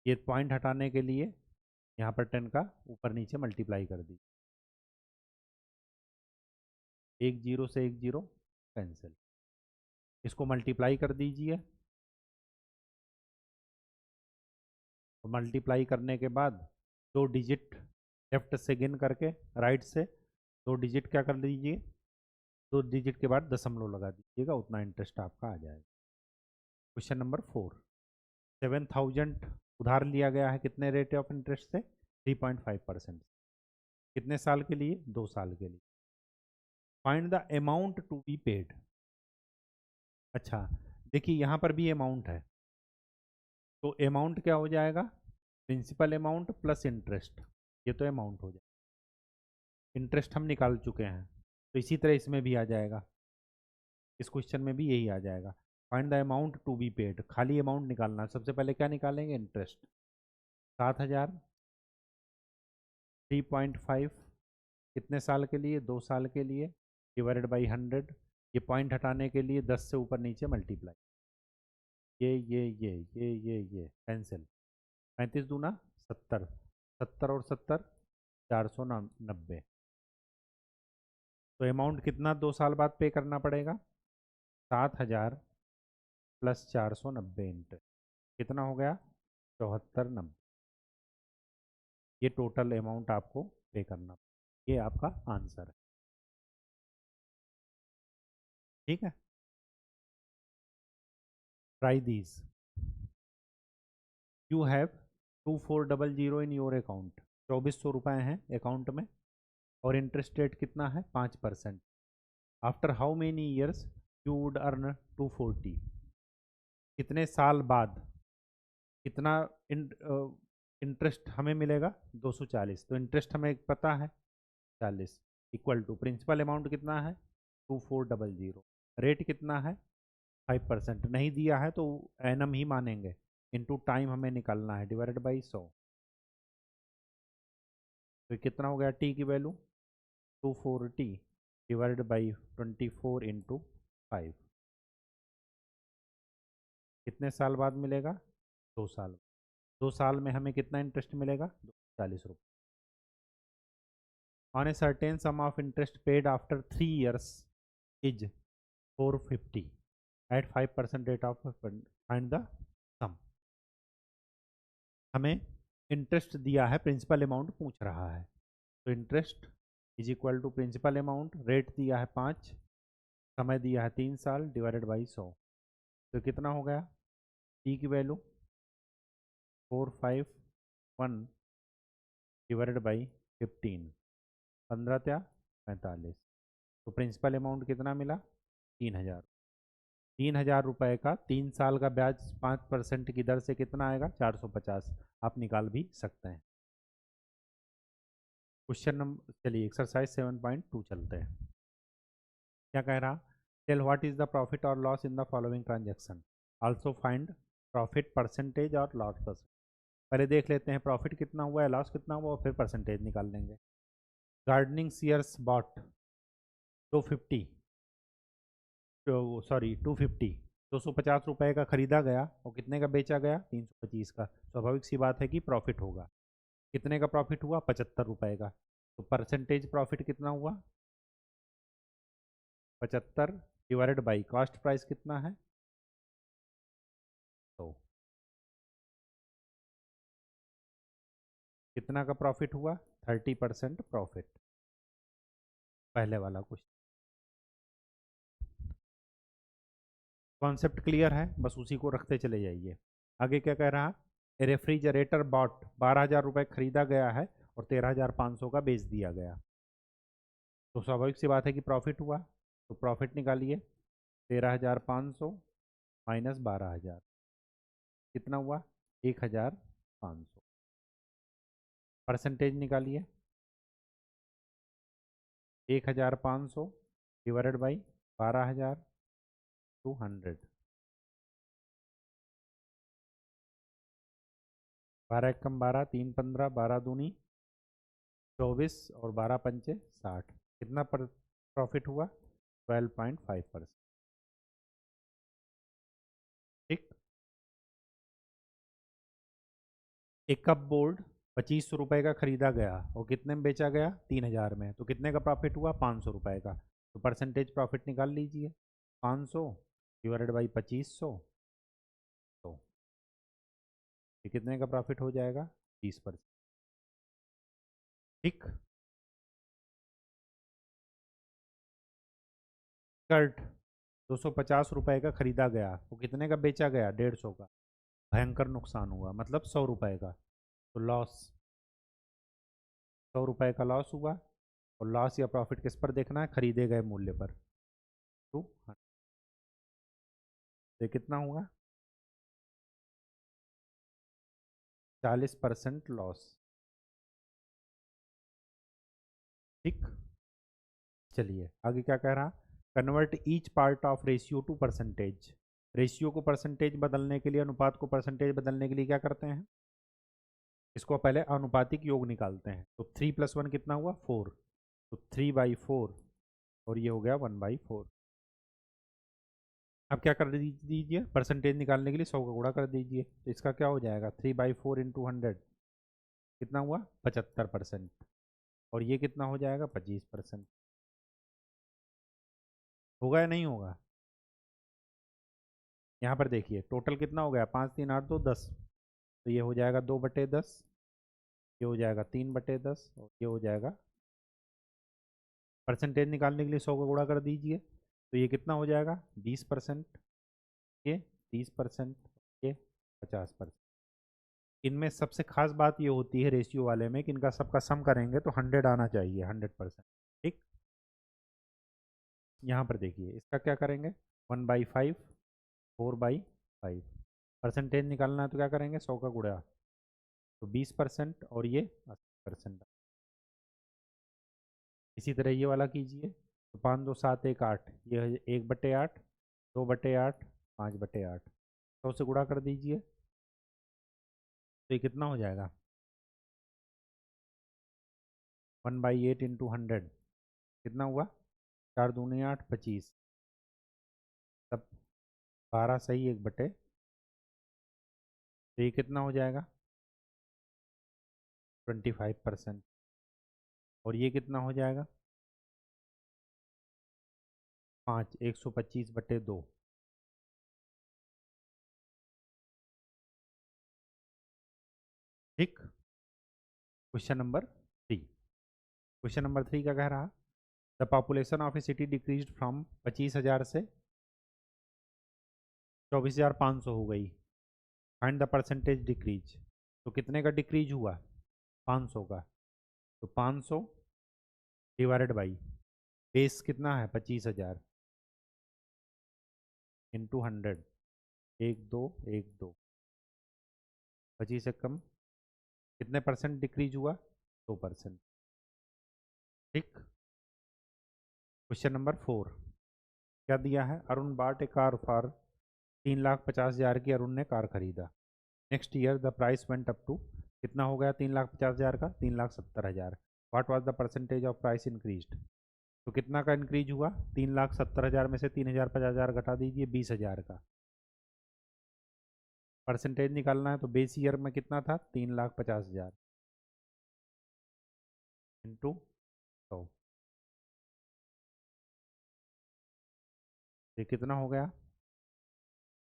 ये पॉइंट हटाने के लिए यहाँ पर 10 का ऊपर नीचे मल्टीप्लाई कर दी, 1 जीरो से 1 जीरो कैंसिल, इसको मल्टीप्लाई कर दीजिए, तो मल्टीप्लाई करने के बाद 2 डिजिट लेफ्ट से गिन करके राइट से 2 डिजिट क्या कर लीजिए, 2 डिजिट के बाद दशमलव लगा दीजिएगा, उतना इंटरेस्ट आपका आ जाएगा। क्वेश्चन नंबर 4, 7,000 उधार लिया गया है, कितने रेट ऑफ इंटरेस्ट से 3.5%, कितने साल के लिए 2 साल के लिए। Find the amount to be paid. अच्छा, देखिए यहाँ पर भी अमाउंट है, तो अमाउंट क्या हो जाएगा प्रिंसिपल अमाउंट प्लस इंटरेस्ट, ये तो अमाउंट हो जाएगा, इंटरेस्ट हम निकाल चुके हैं, तो इसी तरह इसमें भी आ जाएगा, इस क्वेश्चन में भी यही आ जाएगा। Find the amount to be paid, खाली अमाउंट निकालना है, सबसे पहले क्या निकालेंगे इंटरेस्ट, 7,000 3.5 कितने साल के लिए 2 साल के लिए डिवाइडेड बाई 100, ये पॉइंट हटाने के लिए 10 से ऊपर नीचे मल्टीप्लाई, ये कैंसिल, 35 दूना 70, 70 और 70 490, तो अमाउंट कितना 2 साल बाद पे करना पड़ेगा 7,000 प्लस 490 इंटरेस्ट, कितना हो गया 7490, ये टोटल अमाउंट आपको पे करना, ये आपका आंसर है। ठीक है, try these, you have 2400 in your account, 2400 रुपये हैं अकाउंट में, और इंटरेस्ट रेट कितना है 5%। After how many years you would earn 240, कितने साल बाद कितना इंटरेस्ट हमें मिलेगा 240, तो इंटरेस्ट हमें पता है 40 इक्वल टू प्रिंसिपल अमाउंट कितना है 2400, रेट कितना है 5%, नहीं दिया है तो एनम ही मानेंगे, इनटू टाइम हमें निकालना है डिवाइडेड बाई 100, तो कितना हो गया टी की वैल्यू 240 डिवाइडेड बाई 24 इंटू 5, कितने साल बाद मिलेगा 2 साल, 2 साल में हमें कितना इंटरेस्ट मिलेगा 40 रुपये। On a certain sum of interest paid after 3 years is 450 at 5% rate of find the sum. हमें इंटरेस्ट दिया है, प्रिंसिपल अमाउंट पूछ रहा है, तो interest is equal to principal amount, rate दिया है 5, समय दिया है 3 साल, डिवाइडेड बाई 100। तो कितना हो गया, टी की वैल्यू 451 डिवाइडेड बाई 15, 15 क्या 45। तो प्रिंसिपल अमाउंट कितना मिला, 3000। 3000 रुपये का 3 साल का ब्याज 5% की दर से कितना आएगा, 450। आप निकाल भी सकते हैं। क्वेश्चन नंबर, चलिए एक्सरसाइज 7.2 चलते हैं। क्या कह रहा, tell what is the profit और loss in the following transaction, also find profit percentage और लॉस परसेंटेज। पहले देख लेते हैं प्रॉफिट कितना हुआ है, लॉस कितना हुआ, और फिर परसेंटेज निकाल लेंगे। गार्डनिंग सीयर्स बॉट 250, सॉरी 250, 250 रुपये का खरीदा गया और कितने का बेचा गया, 325 का। स्वाभाविक सी बात है कि प्रॉफिट होगा। कितने का प्रॉफिट हुआ, 75 रुपये का। तो परसेंटेज प्रॉफिट कितना हुआ, 75 डिवाइडेड बाई कॉस्ट प्राइस कितना है, तो कितना का प्रॉफिट हुआ, 30% प्रॉफिट। पहले वाला क्वेश्चन कॉन्सेप्ट क्लियर है, बस उसी को रखते चले जाइए। आगे क्या कह रहा, रेफ्रिजरेटर बॉट 12,000 रुपये खरीदा गया है और 13,500 का बेच दिया गया। तो स्वाभाविक सी बात है कि प्रॉफिट हुआ, तो प्रॉफिट निकालिए, 13,500 माइनस 12,000 कितना हुआ, 1,500। परसेंटेज निकालिए, 1,500 डिवाइडेड बाई 12,000 200। 12 एकम 12, 3 15, 12 दूनी 24 और 12 पंचे 60। कितना पर प्रॉफिट हुआ, 12.5%। ठीक। एक कप बोर्ड 2500 रुपये का खरीदा गया और कितने में बेचा गया, 3000 में। तो कितने का प्रॉफिट हुआ, 500 रुपये का। तो परसेंटेज प्रॉफिट निकाल लीजिए, 500 डिवाइडेड बाई 2500, तो ये कितने का प्रॉफिट हो जाएगा, 20%। ठीक। शर्ट 250 रुपये का खरीदा गया वो कितने का बेचा गया, 150 का। भयंकर नुकसान हुआ, मतलब 100 रुपये का। तो लॉस, 100 रुपये का लॉस हुआ। और लॉस या प्रॉफिट किस पर देखना है, खरीदे गए मूल्य पर। तो ये कितना हुआ, 40% लॉस। ठीक। चलिए आगे क्या कह रहा, convert each part of ratio two percentage. Ratio को परसेंटेज बदलने के लिए, अनुपात को परसेंटेज बदलने के लिए क्या करते हैं, इसको पहले अनुपातिक योग निकालते हैं। तो 3+1 कितना हुआ, 4। तो 3/4 और ये हो गया 1/4। अब क्या कर दीजिए, परसेंटेज निकालने के लिए 100 का गुणा कर दीजिए। तो इसका क्या हो जाएगा, 3/4 इंटू 100 कितना हुआ, 75%। और ये कितना हो जाएगा, 25%। होगा या नहीं होगा, यहाँ पर देखिए टोटल कितना हो गया, 5 3 8 2 10। तो ये हो जाएगा 2/10, ये हो जाएगा 3/10 और ये हो जाएगा। परसेंटेज निकालने के लिए 100 का गुणा कर दीजिए। तो ये कितना हो जाएगा, 20%, ये 30%, ये 50%। इनमें सबसे खास बात ये होती है रेशियो वाले में कि इनका सबका सम करेंगे तो 100 आना चाहिए, 100%। ठीक। यहाँ पर देखिए इसका क्या करेंगे, 1/5, 4/5। परसेंटेज निकालना है तो क्या करेंगे, 100 का गुणा। तो 20% और ये 80%। इसी तरह ये वाला कीजिए। तो 5 2 7 1 8, ये 1/8, 2/8, 5/8। 100 से गुणा कर दीजिए। तो ये कितना हो जाएगा, 1/8 इंटू 100 कितना हुआ, 4 दूनी 8, 25। तब 12 सही 1/। तो ये कितना हो जाएगा, 25%। और ये कितना हो जाएगा 5, 125/2। ठीक। Question number 3। क्वेश्चन नंबर 3 क्या कह रहा? The population of A city decrease from 25,000 से 24,500 हो गई। Find the percentage decrease. तो कितने का डिक्रीज हुआ? 500 का। तो 500 डिवाइडेड बाई बेस कितना है 25,000 इंटू 100। 1 2 1 2। 25 से कम कितने परसेंट डिक्रीज हुआ? 2%। ठीक। क्वेश्चन नंबर 4 क्या दिया है? अरुण बाट ए कार फॉर 3,50,000 की अरुण ने कार खरीदा। Next year the price went up to कितना हो गया 3,50,000 का? 3,70,000। What was the percentage of price increased? तो कितना का इंक्रीज हुआ? 3,70,000 में से 3,000 50,000 घटा दीजिए 20,000 का परसेंटेज निकालना है। तो बेस ईयर में कितना था? 3,50,000 इंटू 100। ये कितना हो गया?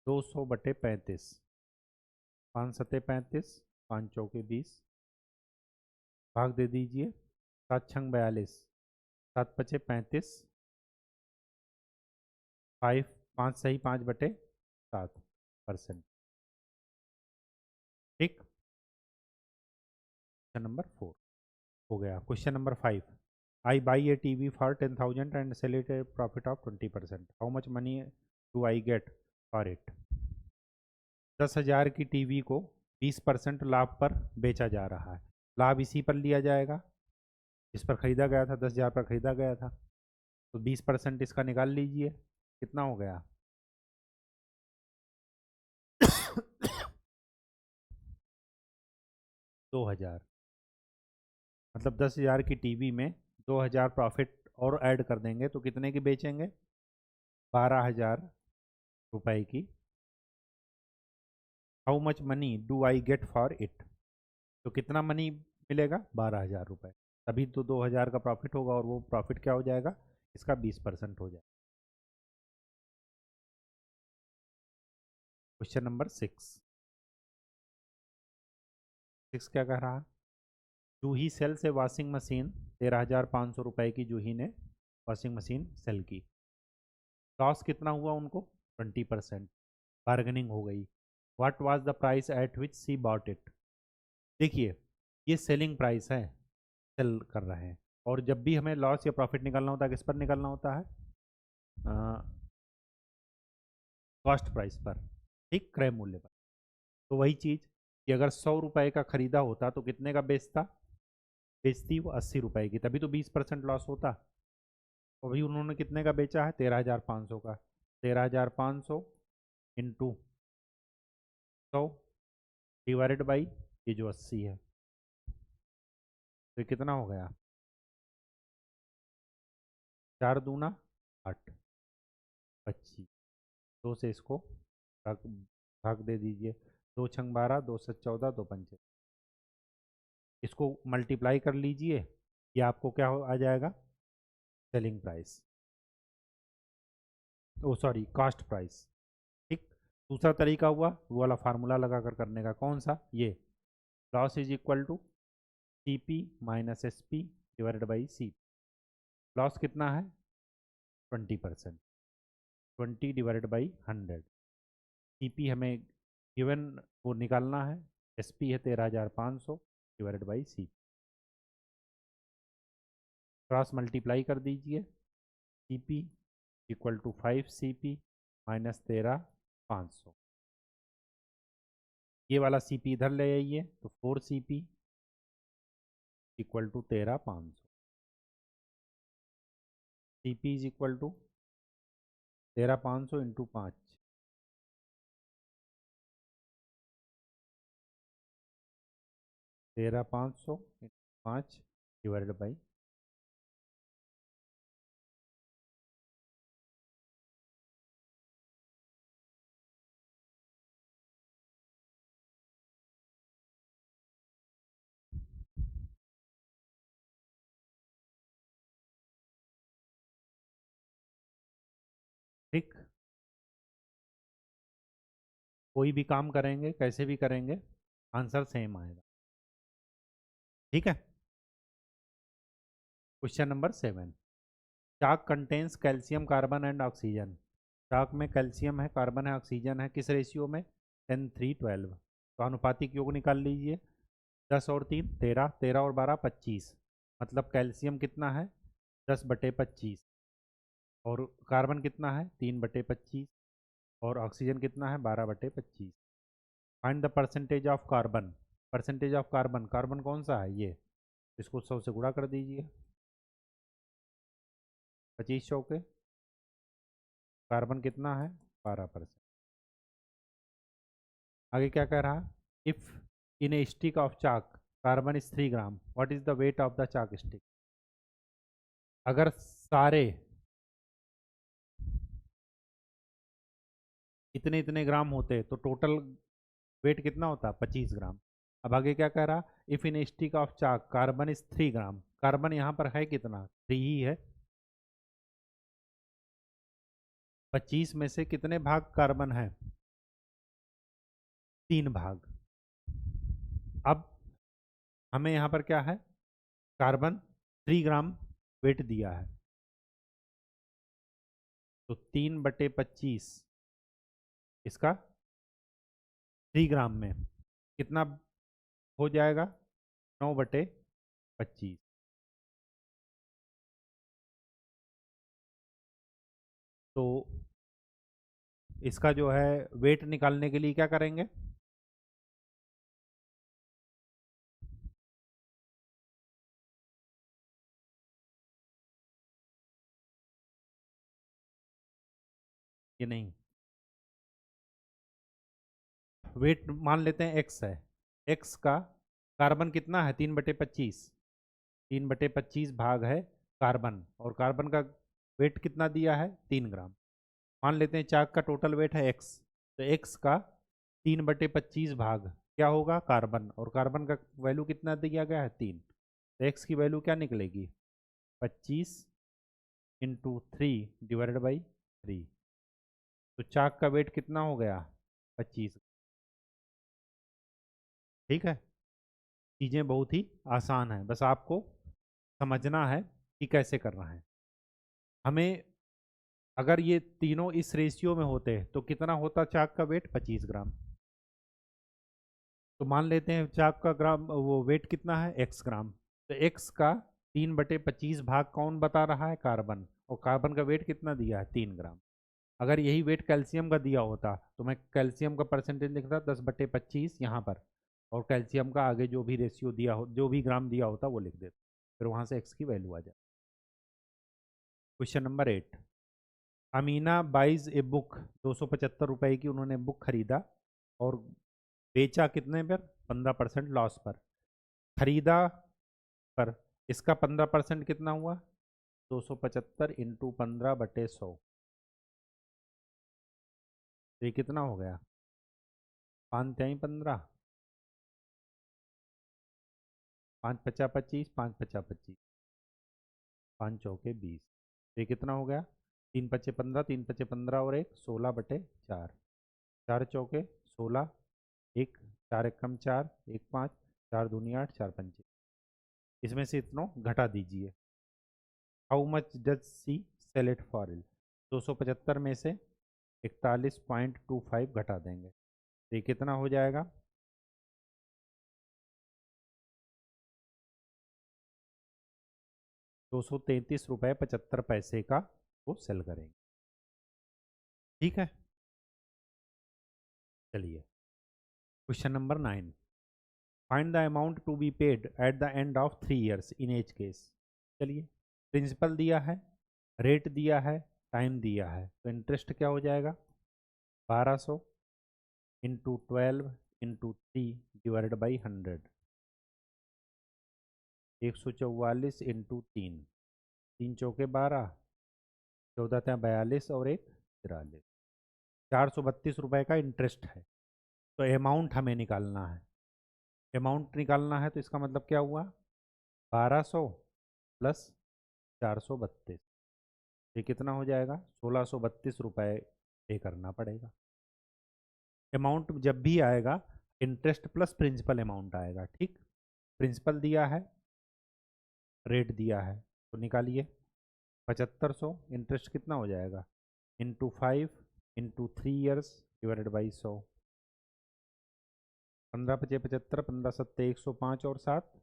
200/35। 5 सत्ते 35, 5 चौके 20, भाग दे दीजिए 7 छंग 42, 7 पचे 35, 5 सही 5/7%। ठीक। क्वेश्चन नंबर 4 हो गया। Question number 5। I buy a TV for 10,000 and sell it a profit of 20%। How much money do I get for it? 10,000 की टीवी को 20% लाभ पर बेचा जा रहा है। लाभ इसी पर लिया जाएगा जिस पर खरीदा गया था। 10,000 पर खरीदा गया था तो 20% इसका निकाल लीजिए। कितना हो गया? 2,000। मतलब 10,000 की टीवी में 2,000 प्रॉफिट और ऐड कर देंगे तो कितने की बेचेंगे? 12,000 रुपए की। How much money do I get for it? तो कितना मनी मिलेगा? 12,000 रुपये। तभी तो 2,000 का प्रॉफिट होगा और वो प्रॉफिट क्या हो जाएगा? इसका 20% हो जाएगा। Question number 6। 6 क्या कह रहा? जूही सेल से वॉशिंग मशीन 13,500 रुपए की जूही ने वॉशिंग मशीन सेल की। लॉस कितना हुआ उनको? 20%। बार्गेनिंग हो गई। What was the price at which she bought it? देखिए ये सेलिंग प्राइस है, सेल कर रहे हैं। और जब भी हमें लॉस या प्रॉफिट निकालना होता है किस पर निकालना होता है? कॉस्ट प्राइस पर। ठीक, क्रय मूल्य पर। तो वही चीज़ कि अगर 100 रुपए का खरीदा होता तो कितने का बेचता? बेचती वो 80 रुपए की, तभी तो 20% लॉस होता। अभी उन्होंने कितने का बेचा है? 13,500 का। 13,500 इंटू 100 डिवाइडेड बाई ये जो 80 है। तो ये कितना हो गया? 4 दूना 8, 25। 2 से इसको भाग भाग दे दीजिए। 2 छंग 12, 2 से 14, 2 पंचे। इसको मल्टीप्लाई कर लीजिए। ये आपको क्या आ जाएगा? Selling price. Oh sorry, cost price. ठीक। दूसरा तरीका हुआ वो वाला फार्मूला लगा कर करने का। कौन सा? ये loss is equal to C P minus S P divided by C. Loss कितना है? 20%। 20 डिवाइडेड बाई 100। सी पी हमें गिवन वो निकालना है। एस पी है 13,500 divided by C. Cross multiply कर दीजिए। C P equal to 5 CP minus 13,500। ये वाला सी पी इधर ले आइए तो 4 CP equal to 13,500। C P is equal to 13,500 into 5। 13,500 into 5 divided by कोई भी काम करेंगे, कैसे भी करेंगे, आंसर सेम आएगा। ठीक है। Question number 7, chalk contains calcium, carbon and oxygen. Chalk में कैल्शियम है, कार्बन है, ऑक्सीजन है, किस रेशियो में? 10:3:12। तो अनुपातिक योग निकाल लीजिए। 10 और 3 13, 13 और 12 25। मतलब कैल्शियम कितना है? 10/25। और कार्बन कितना है? 3/25। और ऑक्सीजन कितना है? 12/25। Find the percentage of carbon. Percentage of carbon, carbon कौन सा है ये? इसको 100 से गुणा कर दीजिए। 25 चौके, कार्बन कितना है? 12%। आगे क्या कह रहा? If in a stick of chalk carbon is 3 gram, what is the weight of the chalk stick? अगर सारे इतने इतने ग्राम होते तो टोटल वेट कितना होता? 25 ग्राम। अब आगे क्या कह रहा? If in a stick of chalk carbon is 3 gram, carbon यहाँ पर है कितना? 3 ही है। 25 में से कितने भाग कार्बन है? 3 भाग। अब हमें यहाँ पर क्या है? कार्बन 3 ग्राम वेट दिया है, तो 3/25 इसका 3 ग्राम में कितना हो जाएगा? 9/25। तो इसका जो है वेट निकालने के लिए क्या करेंगे? ये नहीं, वेट मान लेते हैं एक्स है। एक्स का कार्बन कितना है? 3/25। 3/25 भाग है कार्बन, और कार्बन का वेट कितना दिया है? 3 ग्राम। मान लेते हैं चाक का टोटल वेट है एक्स, तो एक्स का 3/25 भाग क्या होगा? कार्बन, और कार्बन का वैल्यू कितना दिया गया है? 3। तो एक्स की वैल्यू क्या निकलेगी? 25 × 3 / 3। तो चाक का वेट कितना हो गया? 25। ठीक है। चीज़ें बहुत ही आसान है, बस आपको समझना है कि कैसे करना है। हमें अगर ये तीनों इस रेशियो में होते तो कितना होता चाक का वेट? 25 ग्राम। तो मान लेते हैं चाक का ग्राम वो वेट कितना है? एक्स ग्राम। तो एक्स का 3/25 भाग कौन बता रहा है? कार्बन। और कार्बन का वेट कितना दिया है? 3 ग्राम। अगर यही वेट कैल्शियम का दिया होता तो मैं कैल्शियम का परसेंटेज लिखता 10/25 यहाँ पर, और कैल्शियम का आगे जो भी रेशियो दिया हो, जो भी ग्राम दिया होता वो लिख देता, फिर वहाँ से एक्स की वैल्यू आ जाए। Question number 8, Amina buys a book. 275 रुपए की उन्होंने बुक खरीदा और बेचा कितने पर? 15% लॉस पर। खरीदा पर इसका 15% कितना हुआ? 275 × 15/100। तो ये कितना हो गया? 5×3 = 15, 5×5 = 25, 5×5 = 25, 5×4 = 20। ये कितना हो गया? 3×5 = 15, 3×5 = 15 और 1 16/4। 4×4 = 16, 1 4×1 = 4, 1 5, 4×2 = 8, 4×5 = इसमें से इतना घटा दीजिए। How much does she sell it for? 275 में से 41.25 घटा देंगे, तो ये कितना हो जाएगा? 233.75 रुपये का वो सेल करेंगे। ठीक है। चलिए question number 9, find the amount to be paid at the end of 3 years in each case. चलिए, प्रिंसिपल दिया है, रेट दिया है, टाइम दिया है, तो इंटरेस्ट क्या हो जाएगा? 1200 × 12 × 3 / 100। 144 × 3, 3×4 = 12, 14×42 और 1 43। 432 रुपये का इंटरेस्ट है। तो अमाउंट हमें निकालना है। अमाउंट निकालना है तो इसका मतलब क्या हुआ? 1200 प्लस 432, ये कितना हो जाएगा? 1632 रुपये पे करना पड़ेगा। अमाउंट जब भी आएगा इंटरेस्ट प्लस प्रिंसिपल अमाउंट आएगा, ठीक। प्रिंसिपल दिया है, रेट दिया है, तो निकालिए 7500, इंटरेस्ट कितना हो जाएगा, into 5 into 3 years divided by 100। 15 पचे 75, 15 सत्ते 105 और 7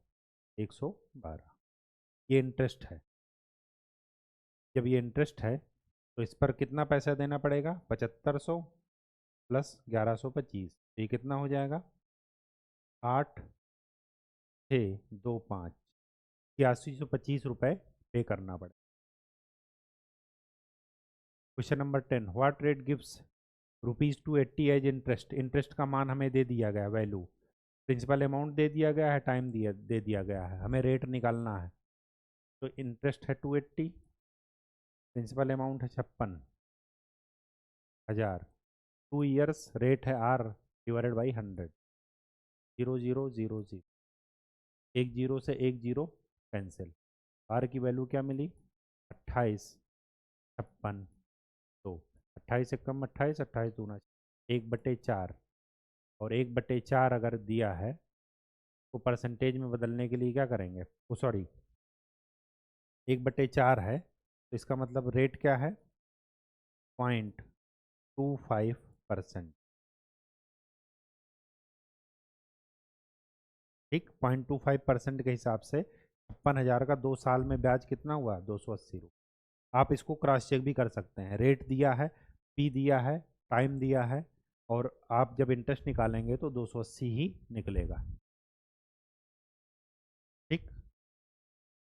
112। ये इंटरेस्ट है। जब ये इंटरेस्ट है तो इस पर कितना पैसा देना पड़ेगा, 7500 प्लस 1125, ये कितना हो जाएगा, 8625, 8625 रुपये पे करना पड़ेगा। Question number 10, what rate gives ₹280 as interest. Interest का मान हमें दे दिया गया, वैल्यू, प्रिंसिपल अमाउंट दे दिया गया है, टाइम दे दिया गया है, हमें रेट निकालना है। तो इंटरेस्ट है 280, प्रिंसिपल अमाउंट है 56,000, 2 ईयर्स, रेट है R डिवाइडेड बाई 100, 0 0 0 0, एक जीरो से एक जीरो कैंसिल। R की वैल्यू क्या मिली, 28,56, 2, 28 से कम 28, 28 दूना 1/4, और 1/4 अगर दिया है तो परसेंटेज में बदलने के लिए क्या करेंगे, वो सॉरी 1/4 है तो इसका मतलब रेट क्या है, 0.25%, ठीक। 0.25% के हिसाब से 56,000 का 2 साल में ब्याज कितना हुआ, 280 रुपये। आप इसको क्रॉस चेक भी कर सकते हैं, रेट दिया है, पी दिया है, टाइम दिया है, और आप जब इंटरेस्ट निकालेंगे तो 280 ही निकलेगा, ठीक।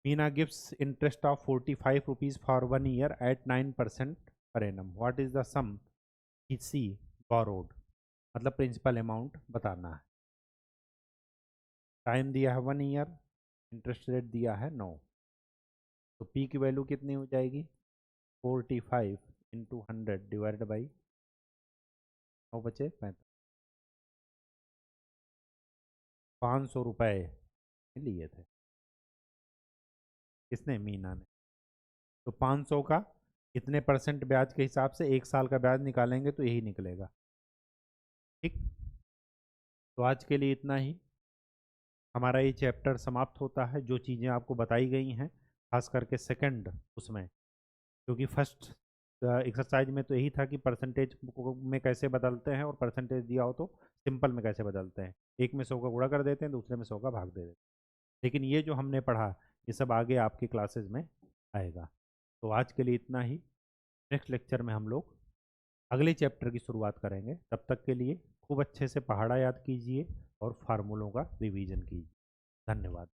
Meena gives interest of 45 rupees for 1 year at 9% per annum, what is the sum she borrowed, मतलब प्रिंसिपल अमाउंट बताना है। टाइम दिया है 1 ईयर, इंटरेस्ट रेट दिया है 9, तो पी की वैल्यू कितनी हो जाएगी, 45 इंटू 100 डिवाइडेड बाई 9 बचे 35, 500 रुपये लिए थे, किसने, मीना ने। तो 500 का इतने परसेंट ब्याज के हिसाब से 1 साल का ब्याज निकालेंगे तो यही निकलेगा, ठीक। तो आज के लिए इतना ही, हमारा ये चैप्टर समाप्त होता है। जो चीज़ें आपको बताई गई हैं, खास करके सेकंड उसमें, क्योंकि फर्स्ट एक्सरसाइज में तो यही था कि परसेंटेज में कैसे बदलते हैं, और परसेंटेज दिया हो तो सिंपल में कैसे बदलते हैं, एक में 100 का गुणा कर देते हैं, दूसरे में 100 का भाग दे देते हैं। लेकिन ये जो हमने पढ़ा ये सब आगे आपकी क्लासेस में आएगा। तो आज के लिए इतना ही, नेक्स्ट लेक्चर में हम लोग अगले चैप्टर की शुरुआत करेंगे। तब तक के लिए खूब अच्छे से पहाड़ा याद कीजिए और फार्मूलों का रिवीजन कीजिए। धन्यवाद।